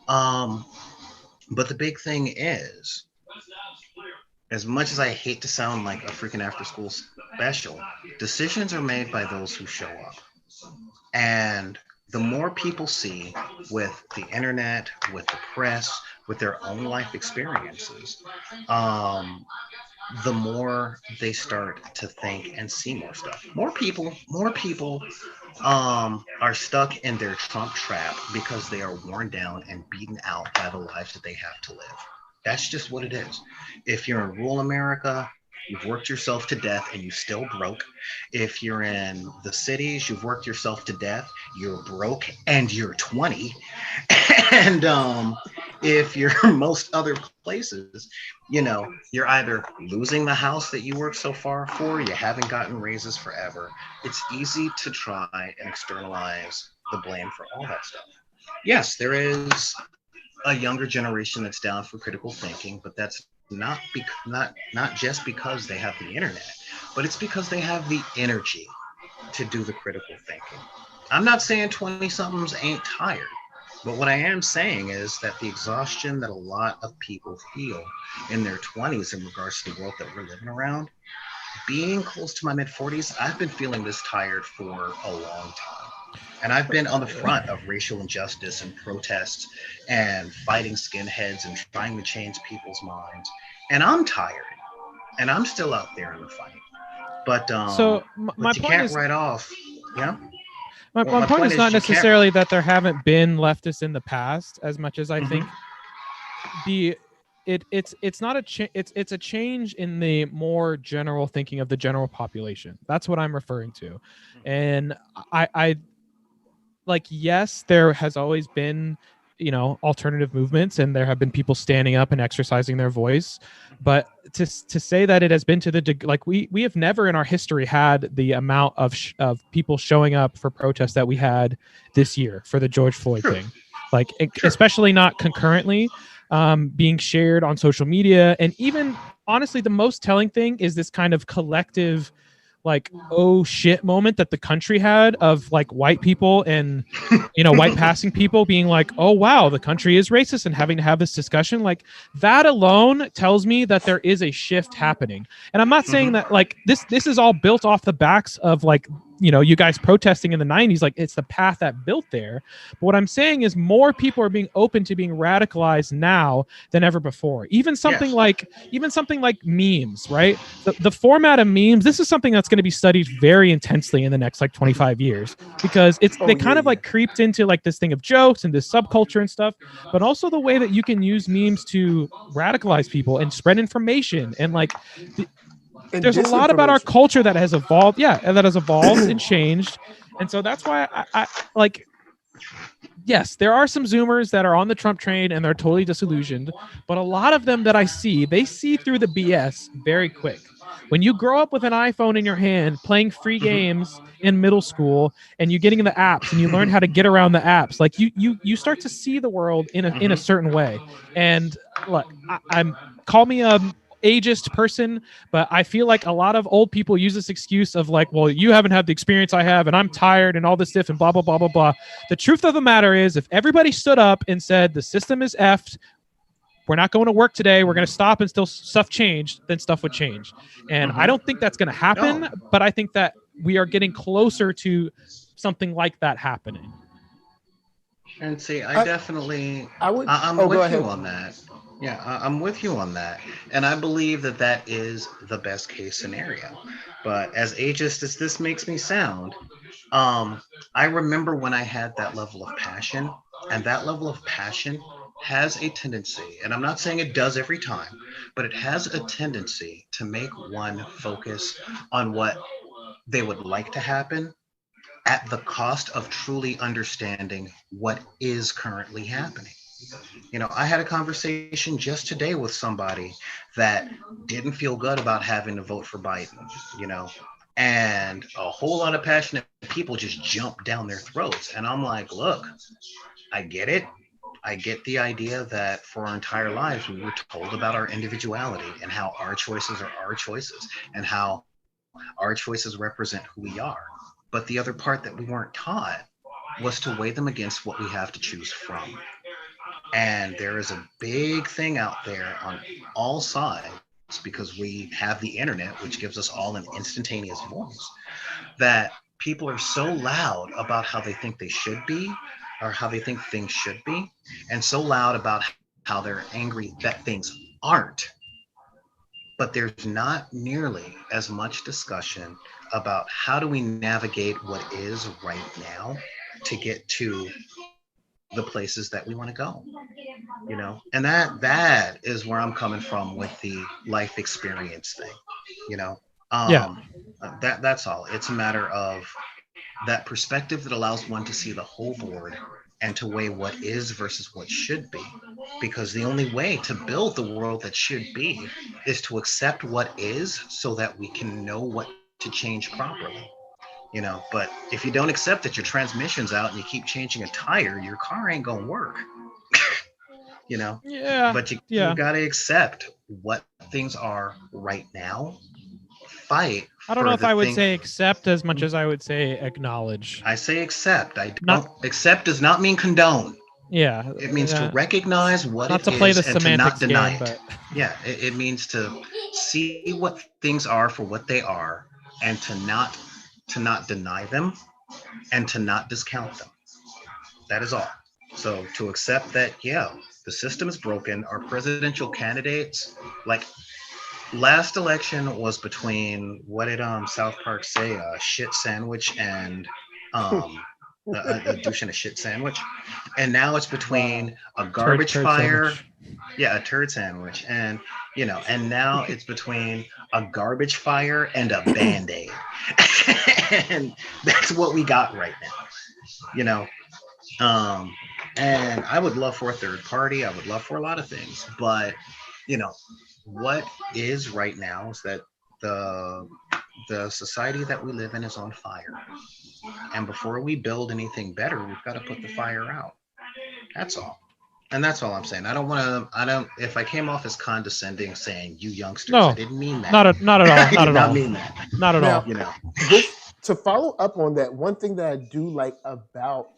[SPEAKER 4] Um, but the big thing is, as much as I hate to sound like a freaking after school special, decisions are made by those who show up. And the more people see with the internet, with the press, with their own life experiences, um, the more they start to think and see more stuff. More people are stuck in their Trump trap because they are worn down and beaten out by the lives that they have to live. That's just what it is. If you're in rural America, you've worked yourself to death and you still broke. If you're in the cities, you've worked yourself to death, you're broke and you're 20. And if you're most other places, you're either losing the house that you worked so far for, you haven't gotten raises forever. It's easy to try and externalize the blame for all that stuff. Yes, there is a younger generation that's down for critical thinking, but that's not just because they have the internet, but it's because they have the energy to do the critical thinking. I'm not saying 20 somethings ain't tired, but what I am saying is that the exhaustion that a lot of people feel in their 20s in regards to the world that we're living around, being close to my mid 40s, I've been feeling this tired for a long time. And I've been on the front of racial injustice and protests and fighting skinheads and trying to change people's minds. And I'm tired. And I'm still out there in the fight. But
[SPEAKER 2] My
[SPEAKER 4] you
[SPEAKER 2] point
[SPEAKER 4] can't
[SPEAKER 2] is,
[SPEAKER 4] write off. Yeah.
[SPEAKER 2] my point is not
[SPEAKER 4] you can't.
[SPEAKER 2] necessarily that there haven't been leftists in the past, as much as I think it's not a it's a change in the more general thinking of the general population. That's what I'm referring to. And I like, yes, there has always been, alternative movements, and there have been people standing up and exercising their voice. But to say that it has been to the like, we have never in our history had the amount of people showing up for protests that we had this year for the George Floyd thing. Like, especially not concurrently, being shared on social media. And even honestly, the most telling thing is this kind of collective, like, oh shit moment that the country had of like white people and white passing people being like, oh wow, the country is racist, and having to have this discussion. Like, that alone tells me that there is a shift happening. And I'm not saying that like this is all built off the backs of like, you guys protesting in the 90s. Like, it's the path that built there. But what I'm saying is more people are being open to being radicalized now than ever before. Even something like memes, right? The format of memes, this is something that's going to be studied very intensely in the next like 25 years, because they kind of like creeped into like this thing of jokes and this subculture and stuff, but also the way that you can use memes to radicalize people and spread information. And like, there's a lot about our culture that has evolved. Yeah, that has evolved and changed. And so that's why I like, yes, there are some Zoomers that are on the Trump train and they're totally disillusioned, but a lot of them that I see, they see through the BS very quick. When you grow up with an iPhone in your hand, playing free games in middle school, and you're getting the apps and you learn how to get around the apps, like you start to see the world in a certain way. And look, I'm call me a ageist person, but I feel like a lot of old people use this excuse of like, well, you haven't had the experience I have, and I'm tired and all this stuff and blah blah blah blah blah. The truth of the matter is, if everybody stood up and said the system is effed, we're not going to work today, we're going to stop until stuff changed, then stuff would change. And I don't think that's going to happen, but I think that we are getting closer to something like that happening.
[SPEAKER 4] And see, I'm with you on that. Yeah, I'm with you on that. And I believe that that is the best case scenario. But as ageist as this makes me sound, I remember when I had that level of passion, and that level of passion has a tendency, and I'm not saying it does every time, but it has a tendency to make one focus on what they would like to happen at the cost of truly understanding what is currently happening. I had a conversation just today with somebody that didn't feel good about having to vote for Biden. and a whole lot of passionate people just jump down their throats. And I'm like, look, I get it. I get the idea that for our entire lives, we were told about our individuality and how our choices are our choices and how our choices represent who we are. But the other part that we weren't taught was to weigh them against what we have to choose from. And there is a big thing out there on all sides because we have the internet, which gives us all an instantaneous voice, that people are so loud about how they think they should be or how they think things should be, and so loud about how they're angry that things aren't. But there's not nearly as much discussion about how do we navigate what is right now to get to the places that we want to go, you know. And that is where I'm coming from with the life experience thing, you know.
[SPEAKER 2] Yeah.
[SPEAKER 4] That's all. It's a matter of that perspective that allows one to see the whole board and to weigh what is versus what should be, because the only way to build the world that should be is to accept what is so that we can know what to change properly, you know. But if you don't accept that your transmission's out and you keep changing a tire, your car ain't gonna work. You know.
[SPEAKER 2] Yeah.
[SPEAKER 4] But you
[SPEAKER 2] Yeah.
[SPEAKER 4] gotta accept what things are right now. Fight.
[SPEAKER 2] I don't know if I would say accept as much as I would say acknowledge.
[SPEAKER 4] I say accept. I don't. Accept does not mean condone.
[SPEAKER 2] Yeah.
[SPEAKER 4] It means to recognize what
[SPEAKER 2] not
[SPEAKER 4] it
[SPEAKER 2] to play
[SPEAKER 4] is
[SPEAKER 2] the
[SPEAKER 4] and to not
[SPEAKER 2] semantics
[SPEAKER 4] deny
[SPEAKER 2] game,
[SPEAKER 4] it.
[SPEAKER 2] but
[SPEAKER 4] Yeah, it means to see what things are for what they are and to not deny them and to not discount them. That is all. So to accept that, yeah, the system is broken. Our presidential candidates, like last election was between, what did South Park say, a shit sandwich and a douche and a shit sandwich, and now it's between a garbage
[SPEAKER 2] turd
[SPEAKER 4] fire,
[SPEAKER 2] sandwich.
[SPEAKER 4] yeah, a turd sandwich, and you know, and now it's between a garbage fire and a band-aid. And that's what we got right now, you know. And I would love for a third party. I would love for a lot of things, but you know, what is right now is that the society that we live in is on fire. And before we build anything better, we've got to put the fire out. That's all. And that's all I'm saying. If I came off as condescending saying you youngsters,
[SPEAKER 2] No,
[SPEAKER 4] I didn't mean that.
[SPEAKER 2] not at all.
[SPEAKER 4] I
[SPEAKER 2] Not
[SPEAKER 4] did
[SPEAKER 2] at
[SPEAKER 4] not
[SPEAKER 2] all.
[SPEAKER 4] mean that.
[SPEAKER 2] Not at
[SPEAKER 1] Now,
[SPEAKER 2] all.
[SPEAKER 4] You know.
[SPEAKER 1] To follow up on that, one thing that I do like about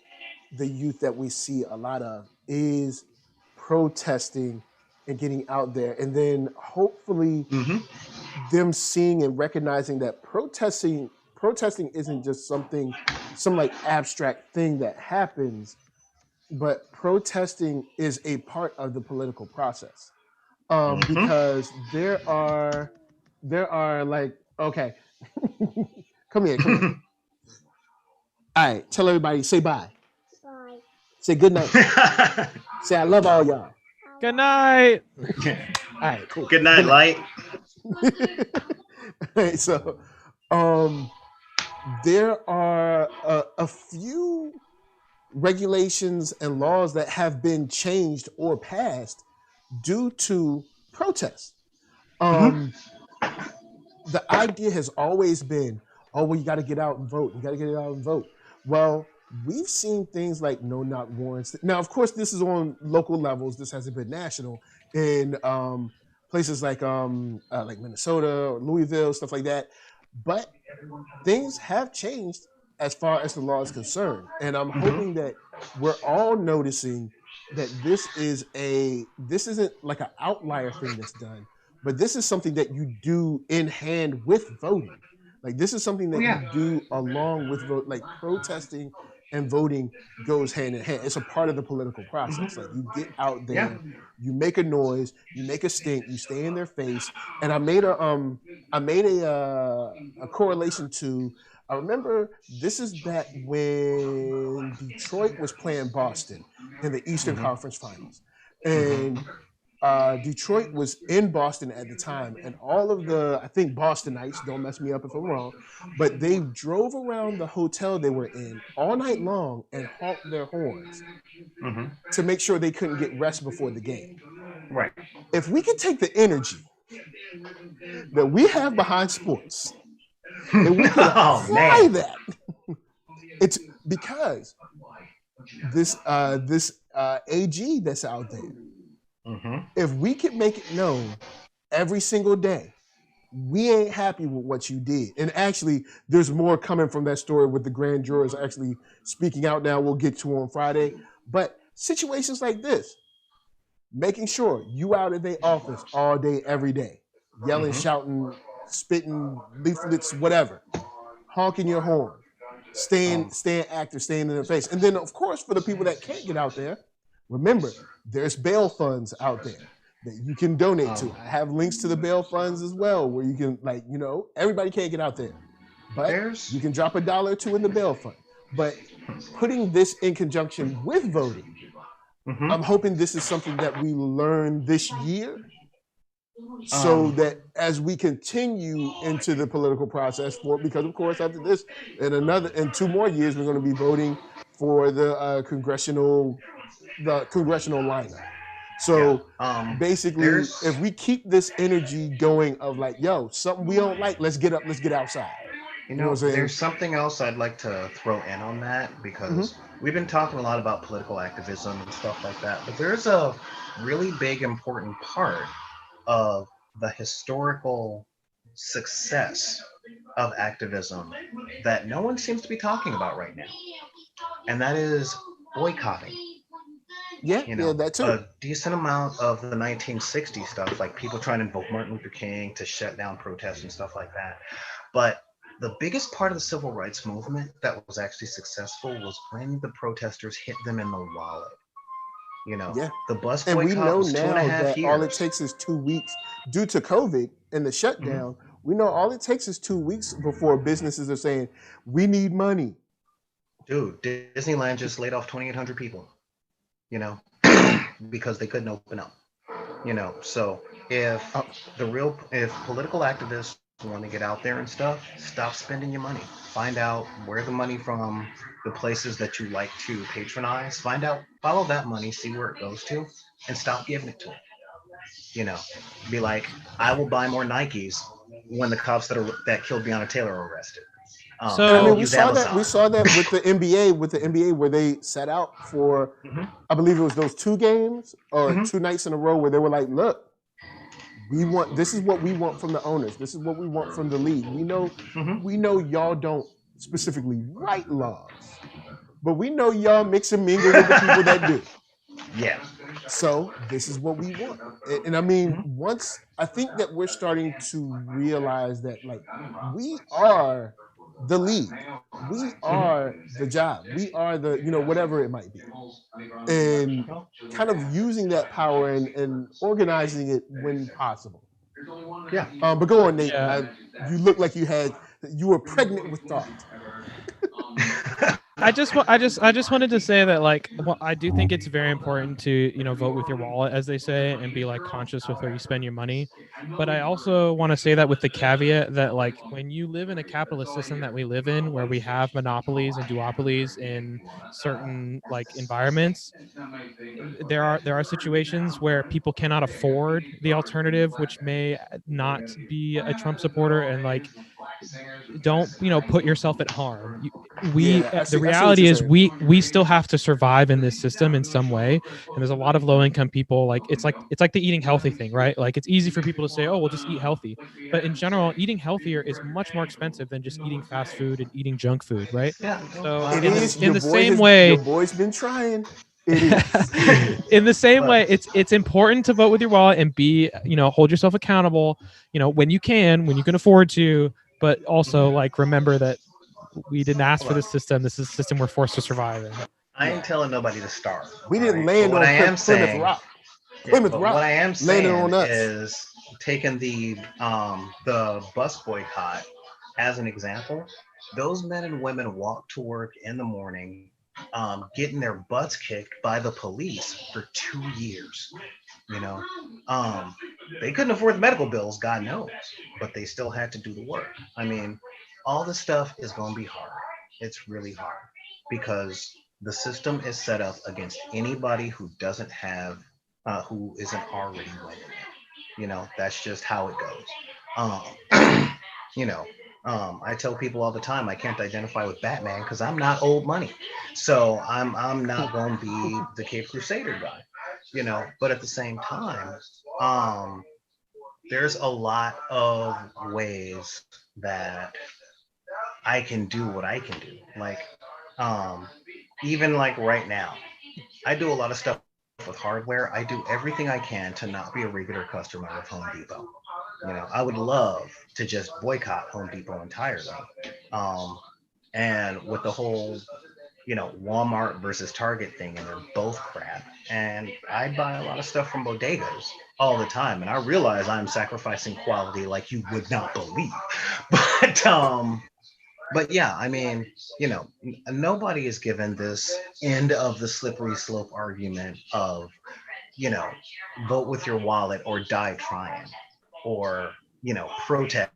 [SPEAKER 1] the youth that we see a lot of is protesting and getting out there, and then hopefully them seeing and recognizing that protesting isn't just some like abstract thing that happens, but protesting is a part of the political process. Because there are like, okay, come here. All right, tell everybody, say bye. Bye. Say good night. Say I love all y'all.
[SPEAKER 2] Good night.
[SPEAKER 1] All right, cool.
[SPEAKER 4] Good night, Light.
[SPEAKER 1] Right, so there are a few regulations and laws that have been changed or passed due to protests. The idea has always been, oh, well, you got to get out and vote. You got to get out and vote. Well, we've seen things like no-knock warrants. Now, of course, this is on local levels. This hasn't been national. In places like Minnesota or Louisville, stuff like that. But things have changed as far as the law is concerned. And I'm hoping that we're all noticing that this isn't like an outlier thing that's done, but this is something that you do in hand with voting. Like this is something that you do along with vote, like protesting and voting goes hand in hand. It's a part of the political process. Like you get out there, you make a noise, you make a stink, you stay in their face. And I made a correlation to, I remember this is back when Detroit was playing Boston in the Eastern Conference Finals. And Detroit was in Boston at the time, and all of I think Bostonites, don't mess me up if I'm wrong, but they drove around the hotel they were in all night long and honked their horns to make sure they couldn't get rest before the game.
[SPEAKER 4] Right.
[SPEAKER 1] If we could take the energy that we have behind sports And we can
[SPEAKER 4] Oh,
[SPEAKER 1] apply
[SPEAKER 4] man.
[SPEAKER 1] that. It's because this AG that's out there, if we can make it known every single day, we ain't happy with what you did. And actually, there's more coming from that story with the grand jurors actually speaking out now. We'll get to on Friday. But situations like this, making sure you out of their office all day, every day, yelling, shouting, spitting, leaflets, whatever, honking your horn, staying active, staying in the face. And then, of course, for the people that can't get out there, remember, there's bail funds out there that you can donate to. I have links to the bail funds as well, where you can, like, you know, everybody can't get out there, but you can drop $1 or $2 in the bail fund. But putting this in conjunction with voting, I'm hoping this is something that we learn this year, so that as we continue into the political process for, because of course after this, in 2 more years, we're going to be voting for the congressional lineup. So basically, if we keep this energy going of like, yo, something we don't like, let's get up, let's get outside.
[SPEAKER 4] You know, there's something else I'd like to throw in on that, because we've been talking a lot about political activism and stuff like that, but there's a really big important part of the historical success of activism that no one seems to be talking about right now, and that is boycotting.
[SPEAKER 1] That too.
[SPEAKER 4] A decent amount of the 1960s stuff, like people trying to invoke Martin Luther King to shut down protests and stuff like that. But the biggest part of the civil rights movement that was actually successful was when the protesters hit them in the wallet. You know, the bus boycott, and we know
[SPEAKER 1] was now
[SPEAKER 4] 2.5
[SPEAKER 1] that
[SPEAKER 4] years.
[SPEAKER 1] all it takes is 2 weeks due to COVID and the shutdown. We know all it takes is 2 weeks before businesses are saying, we need money.
[SPEAKER 4] Dude, Disneyland just laid off 2,800 people, you know, because they couldn't open up, you know. So if political activists want to get out there and stuff, stop spending your money. Find out where the money from the places that you like to patronize. Follow that money, see where it goes to, and stop giving it to them. You know, be like, I will buy more Nikes when the cops that killed Breonna Taylor are arrested.
[SPEAKER 1] So I mean, we saw that with the NBA, where they set out for, I believe it was those 2 games or 2 nights in a row, where they were like, look, this is what we want from the owners. This is what we want from the league. We know y'all don't specifically write laws, but we know y'all mix and mingle with the people that do.
[SPEAKER 4] Yeah.
[SPEAKER 1] So this is what we want. And I mean, once I think that we're starting to realize that, like, we are the league, we are the job, we are the, you know, whatever it might be, and kind of using that power and organizing it when possible.
[SPEAKER 4] Yeah.
[SPEAKER 1] But go on, Nate. You look like you were pregnant with thought.
[SPEAKER 2] I just wanted to say that, like, I do think it's very important to, you know, vote with your wallet, as they say, and be like conscious with where you spend your money. But I also want to say that with the caveat that, like, when you live in a capitalist system that we live in, where we have monopolies and duopolies in certain, like, environments, there are situations where people cannot afford the alternative, which may not be a Trump supporter, and, like, don't, you know, put yourself at harm. The reality is we still have to survive in this system in some way, and there's a lot of low income people. Like it's like the eating healthy thing, right? Like, it's easy for people to say, oh, we'll just eat healthy, but in general, eating healthier is much more expensive than just eating fast food and eating junk food, right?
[SPEAKER 4] Yeah.
[SPEAKER 2] So
[SPEAKER 1] in the same way, your boy's been trying. It is.
[SPEAKER 2] In the same way, it's important to vote with your wallet and be, you know, hold yourself accountable, you know, when you can afford to, but also, like, remember that we didn't ask for this system. This is a system we're forced to survive in.
[SPEAKER 4] I ain't telling nobody to starve.
[SPEAKER 1] We didn't land on Plymouth Rock.
[SPEAKER 4] What I am saying is taking the bus boycott as an example. Those men and women walk to work in the morning, getting their butts kicked by the police for 2 years. You know, they couldn't afford the medical bills, God knows, but they still had to do the work. I mean, all this stuff is going to be hard. It's really hard because the system is set up against anybody who doesn't have, who isn't already winning it. You know, that's just how it goes. You know, I tell people all the time I can't identify with Batman because I'm not old money, so I'm not going to be the Cape Crusader guy, But at the same time, um, there's a lot of ways that I can do what I can do. Like, um, even like right now, I do a lot of stuff with hardware. I do everything I can to not be a regular customer of Home Depot. I would love to just boycott Home Depot entirely. Um, and with the whole, Walmart versus Target thing, and they're both crap. And I buy a lot of stuff from bodegas all the time, and I realize I'm sacrificing quality like you would not believe. But but yeah, I mean, nobody is given this end of the slippery slope argument of, you know, vote with your wallet or die trying, or, protest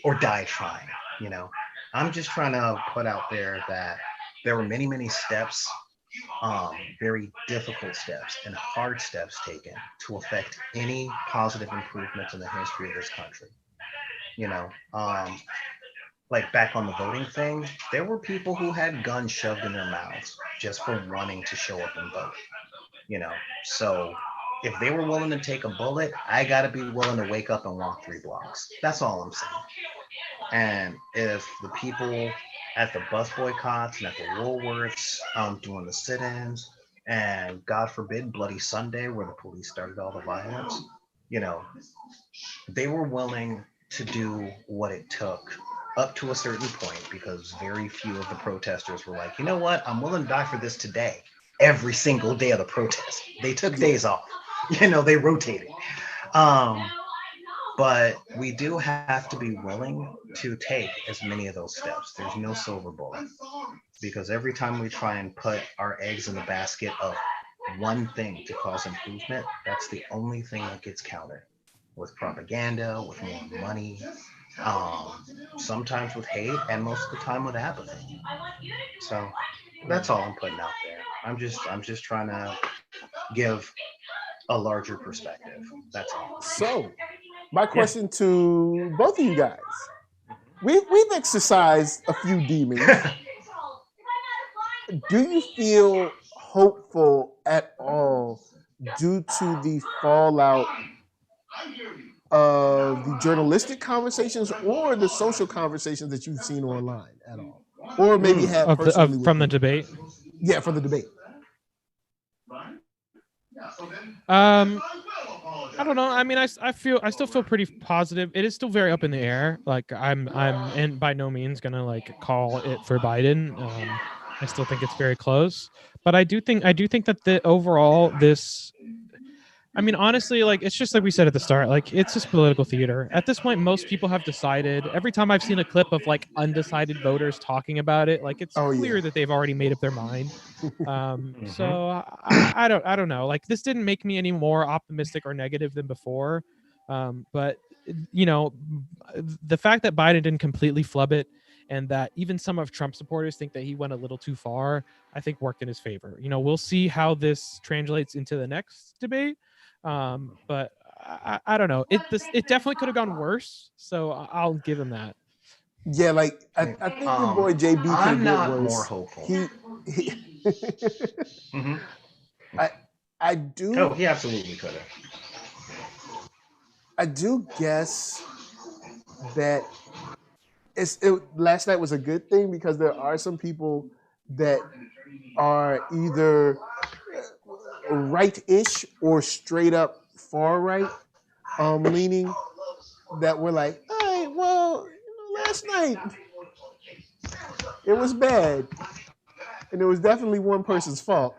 [SPEAKER 4] or die trying. You know, I'm just trying to put out there that there were many, many steps, very difficult steps and hard steps taken to affect any positive improvements in the history of this country. You know, like back on the voting thing, there were people who had guns shoved in their mouths just for wanting to show up and vote. you know. So if they were willing to take a bullet, I gotta be willing to wake up and walk 3 blocks. That's all I'm saying. And if the people at the bus boycotts and at the Woolworths doing the sit-ins, and God forbid Bloody Sunday where the police started all the violence, you know, they were willing to do what it took up to a certain point, because very few of the protesters were like, you know what, I'm willing to die for this today. Every single day of the protest, they took days off. They rotated. Um, but we do have to be willing to take as many of those steps. There's no silver bullet, because every time we try and put our eggs in the basket of one thing to cause improvement, that's the only thing that gets countered with propaganda, with more money, sometimes with hate, and most of the time with apathy. So that's all I'm putting out there. I'm just trying to give a larger perspective. That's all.
[SPEAKER 1] So, my question to both of you guys: we've exercised a few demons. Do you feel hopeful at all due to the fallout of the journalistic conversations or the social conversations that you've seen online at all, or maybe have personally
[SPEAKER 2] from the debate?
[SPEAKER 1] Yeah, from the debate.
[SPEAKER 2] I don't know. I mean, I still feel pretty positive. It is still very up in the air. Like I'm and by no means gonna like call it for Biden. I still think it's very close, but I do think that the overall this. I mean, honestly, like it's just like we said at the start, like it's just political theater. At this point, most people have decided. Every time I've seen a clip of like undecided voters talking about it, like it's clear that they've already made up their mind. So I don't know. Like this didn't make me any more optimistic or negative than before. But the fact that Biden didn't completely flub it, and that even some of Trump supporters think that he went a little too far, I think worked in his favor. We'll see how this translates into the next debate. But I don't know. It definitely could have gone worse. So I'll give him that.
[SPEAKER 1] Yeah, like I think your boy JB could have
[SPEAKER 4] I'm not
[SPEAKER 1] worse.
[SPEAKER 4] more hopeful.
[SPEAKER 1] Mm-hmm. I do.
[SPEAKER 4] Oh, he absolutely could have.
[SPEAKER 1] I do guess that last night was a good thing, because there are some people that are either right-ish or straight up far right leaning, that were like, all right, well, last night it was bad, and it was definitely one person's fault.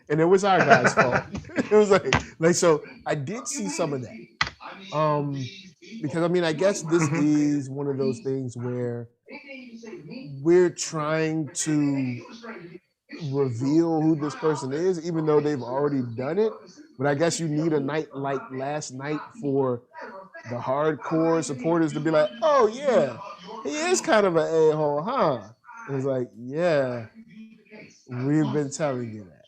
[SPEAKER 1] And it was our guy's fault. It was like so. I did see some of that, because I mean, I guess this is one of those things where we're trying to reveal who this person is, even though they've already done it. But I guess you need a night like last night for the hardcore supporters to be like, "Oh yeah, he is kind of an a-hole, huh?" And it's like, yeah, we've been telling you that.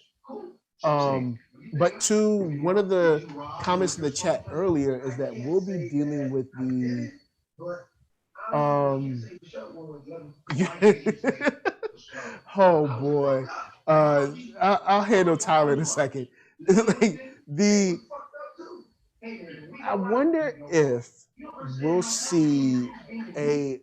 [SPEAKER 1] But to one of the comments in the chat earlier is that we'll be dealing with the Oh boy, I'll handle Tyler in a second. Like I wonder if we'll see a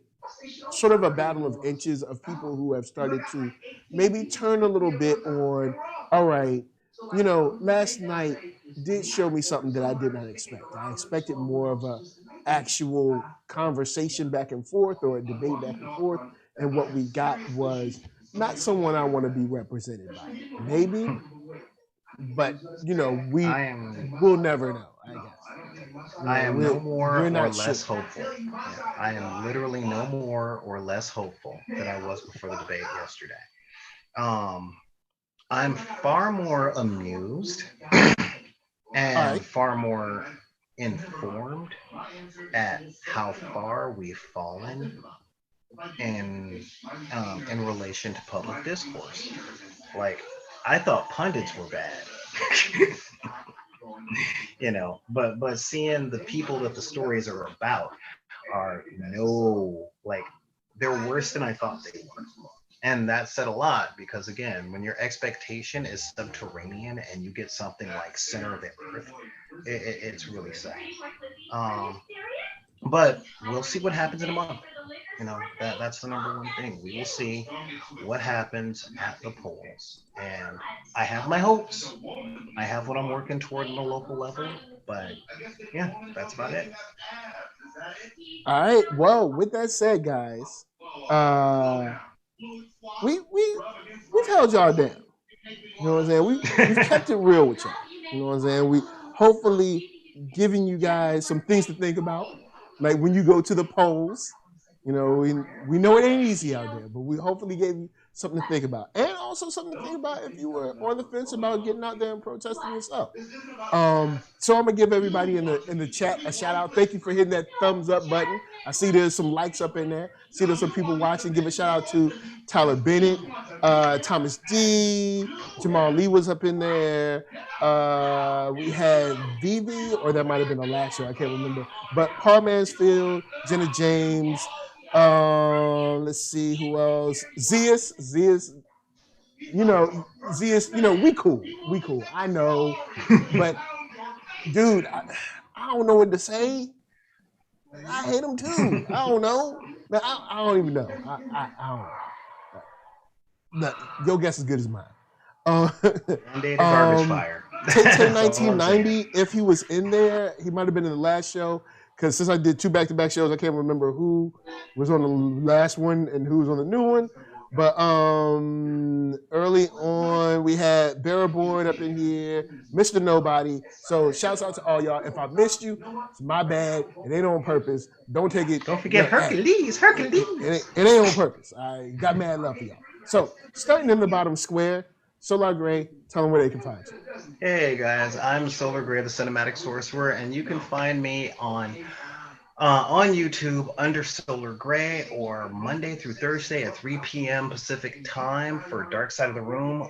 [SPEAKER 1] sort of a battle of inches of people who have started to maybe turn a little bit on, all right, last night did show me something that I did not expect. I expected more of a actual conversation back and forth or a debate back and forth. And what we got was not someone I want to be represented by. Maybe, but we'll never know, I guess.
[SPEAKER 4] I am no more or less hopeful. I am literally no more or less hopeful than I was before the debate yesterday. I'm far more amused and far more informed at how far we've fallen in relation to public discourse. Like, I thought pundits were bad. But seeing the people that the stories are about are they're worse than I thought they were. And that said a lot because, again, when your expectation is subterranean and you get something like center of the earth, it's really sad. But we'll see what happens in a month. That's the number one thing. We will see what happens at the polls. And I have my hopes. I have what I'm working toward on the local level. But yeah, that's about it.
[SPEAKER 1] All right. Well, with that said, guys, we've held y'all down. You know what I'm saying? We've kept it real with y'all. You know what I'm saying? We hopefully giving you guys some things to think about. Like when you go to the polls, we know it ain't easy out there, but we hopefully gave you something to think about. And also something to think about if you were on the fence about getting out there and protesting yourself. So I'm gonna give everybody in the chat a shout out. Thank you for hitting that thumbs up button. I see there's some likes up in there. See there's some people watching. Give a shout out to Tyler Bennett, Thomas D, Jamal Lee was up in there. We had Vivi, or that might have been the last show, I can't remember. But Paul Mansfield, Jenna James, let's see who else. Zeus, Zeus, we cool. I know, but dude, I don't know what to say. I hate him too. I don't know. I don't even know. I don't know. Your guess is good as mine.
[SPEAKER 4] Garbage fire.
[SPEAKER 1] Take 1990, if he was in there, he might have been in the last show. Because since I did 2 back-to-back shows, I can't remember who was on the last one and who was on the new one. But early on, we had Barrowboard up in here, Mr. Nobody. So shouts out to all y'all. If I missed you, it's my bad. It ain't on purpose. Don't take it.
[SPEAKER 4] Don't forget Hercules.
[SPEAKER 1] It ain't on purpose. I got mad love for y'all. So starting in the bottom square, Solar Greye, tell them where they can find you.
[SPEAKER 4] Hey guys, I'm Solar Greye, the Cinematic Sorcerer, and you can find me on YouTube under Solar Greye, or Monday through Thursday at 3 p.m. Pacific time for Dark Side of the Room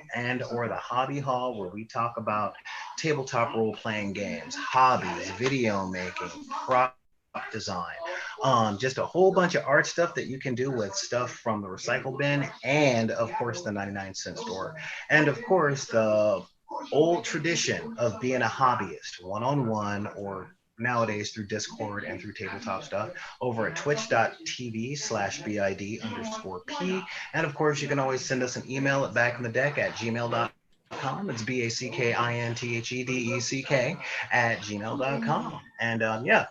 [SPEAKER 4] or the Hobby Hall, where we talk about tabletop role-playing games, hobbies, video making, prop design, just a whole bunch of art stuff that you can do with stuff from the recycle bin, and of course the 99-cent store, and of course the old tradition of being a hobbyist one-on-one, or nowadays through Discord and through tabletop stuff over at twitch.tv/bid_p. And of course, you can always send us an email at backinthedeck@gmail.com. It's BACKINTHEDECK@gmail.com. And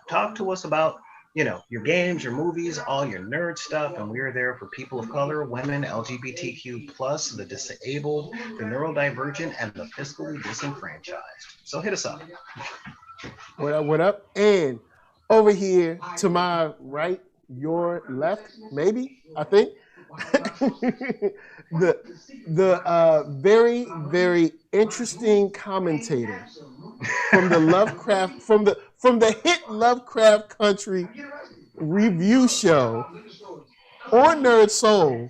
[SPEAKER 4] talk to us about your games, your movies, all your nerd stuff. And we're there for people of color, women, LGBTQ+, the disabled, the neurodivergent, and the fiscally disenfranchised. So hit us up.
[SPEAKER 1] What up? And over here to my right, your left, maybe, I think. the very, very interesting commentator from the Lovecraft, from the hit Lovecraft Country review show on NERDSoul.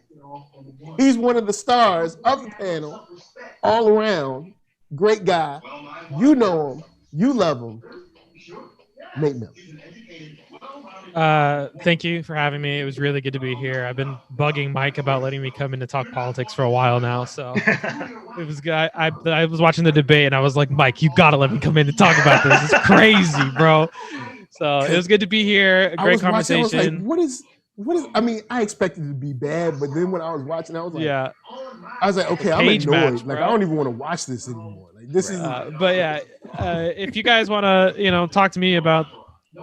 [SPEAKER 1] He's one of the stars of the panel, all around. Great guy. You know him. You love him. Nate Miller.
[SPEAKER 2] Thank you for having me. It was really good to be here. I've been bugging Mike about letting me come in to talk politics for a while now, so it was good. I was watching the debate and I was like, Mike, you gotta let me come in to talk about this. It's crazy, bro. So it was good to be here. A great conversation.
[SPEAKER 1] I was like, what is? I mean, I expected it to be bad, but then when I was watching, I was like,
[SPEAKER 2] yeah.
[SPEAKER 1] I was like, okay, I'm
[SPEAKER 2] Cage
[SPEAKER 1] annoyed.
[SPEAKER 2] match,
[SPEAKER 1] like,
[SPEAKER 2] bro.
[SPEAKER 1] I don't even want to watch this anymore. Like, this is.
[SPEAKER 2] But yeah, if you guys want to, talk to me about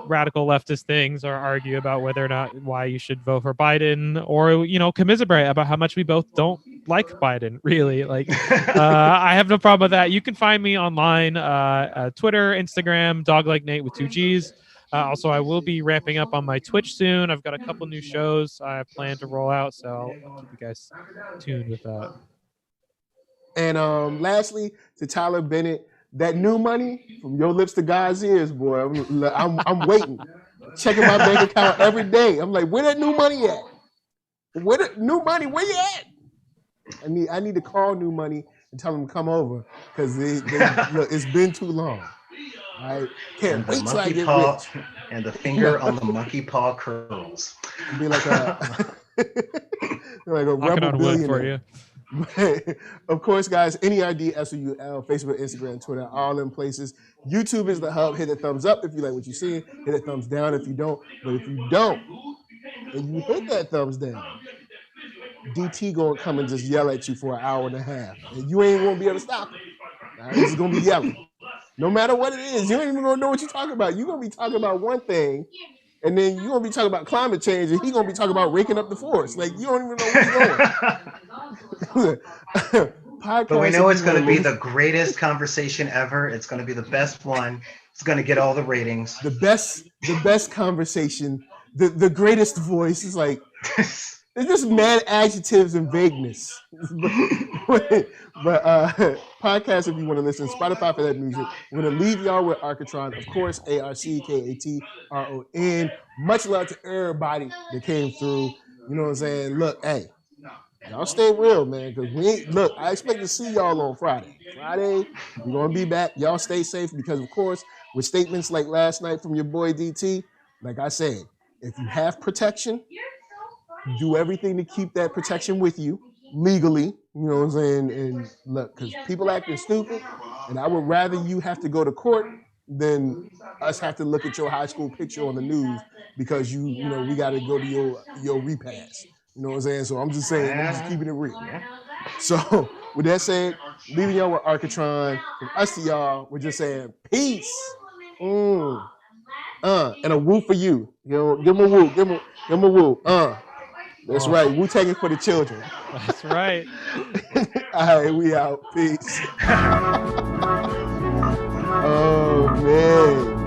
[SPEAKER 2] radical leftist things or argue about whether or not why you should vote for Biden, or commiserate about how much we both don't like Biden, really, like I have no problem with that. You can find me online, Twitter, Instagram, Dog Like Nate with 2 G's. Also, I will be ramping up on my Twitch soon. I've got a couple new shows I plan to roll out, so I'll keep you guys tuned with that.
[SPEAKER 1] And lastly, to Tyler Bennett, that new money from your lips to God's ears, boy. I'm waiting, checking my bank account every day. I'm like, where that new money at? Where the new money? Where you at? I need to call New Money and tell them to come over, because look, it's been too long. I can't wait till I get rich.
[SPEAKER 4] And the finger on the monkey paw curls.
[SPEAKER 1] Be like a like a
[SPEAKER 2] Knocking
[SPEAKER 1] rebel
[SPEAKER 2] on wood
[SPEAKER 1] billionaire.
[SPEAKER 2] for you.
[SPEAKER 1] Of course, guys, NERD, SOUL, Facebook, Instagram, Twitter, all in places. YouTube is the hub. Hit a thumbs up if you like what you see. Hit a thumbs down if you don't. But if you don't, and you hit that thumbs down, DT gonna come and just yell at you for an hour and a half, and you ain't gonna be able to stop it. Right? He's gonna be yelling, no matter what it is. You ain't even gonna know what you're talking about. You're gonna be talking about one thing, and then you're gonna be talking about climate change, and he's gonna be talking about raking up the forest. Like, you don't even know where he's going.
[SPEAKER 4] But we know it's going to be the greatest conversation ever. It's going to be the best one. It's going to get all the ratings.
[SPEAKER 1] The best conversation, the greatest voice is like, it's just mad adjectives and vagueness. but podcast, if you want to listen, Spotify for that music. We're going to leave y'all with Arcatron, of course, ARCKATRON. Much love to everybody that came through. You know what I'm saying? Look, hey, y'all stay real, man, because I expect to see y'all on Friday. We're going to be back. Y'all stay safe, because, of course, with statements like last night from your boy DT, like I said, if you have protection, do everything to keep that protection with you legally, you know what I'm saying? And look, because people acting stupid, and I would rather you have to go to court than us have to look at your high school picture on the news because we got to go to your repast. You know what I'm saying? So I'm just saying, I'm just keeping it real. So with that said, leaving y'all with Arcatron. From us to y'all, we're just saying peace. And a woo for you. Give him a woo. Give him a woo. That's right. Wu-Tang is for the children.
[SPEAKER 2] That's right.
[SPEAKER 1] All right, we out. Peace. Oh, man.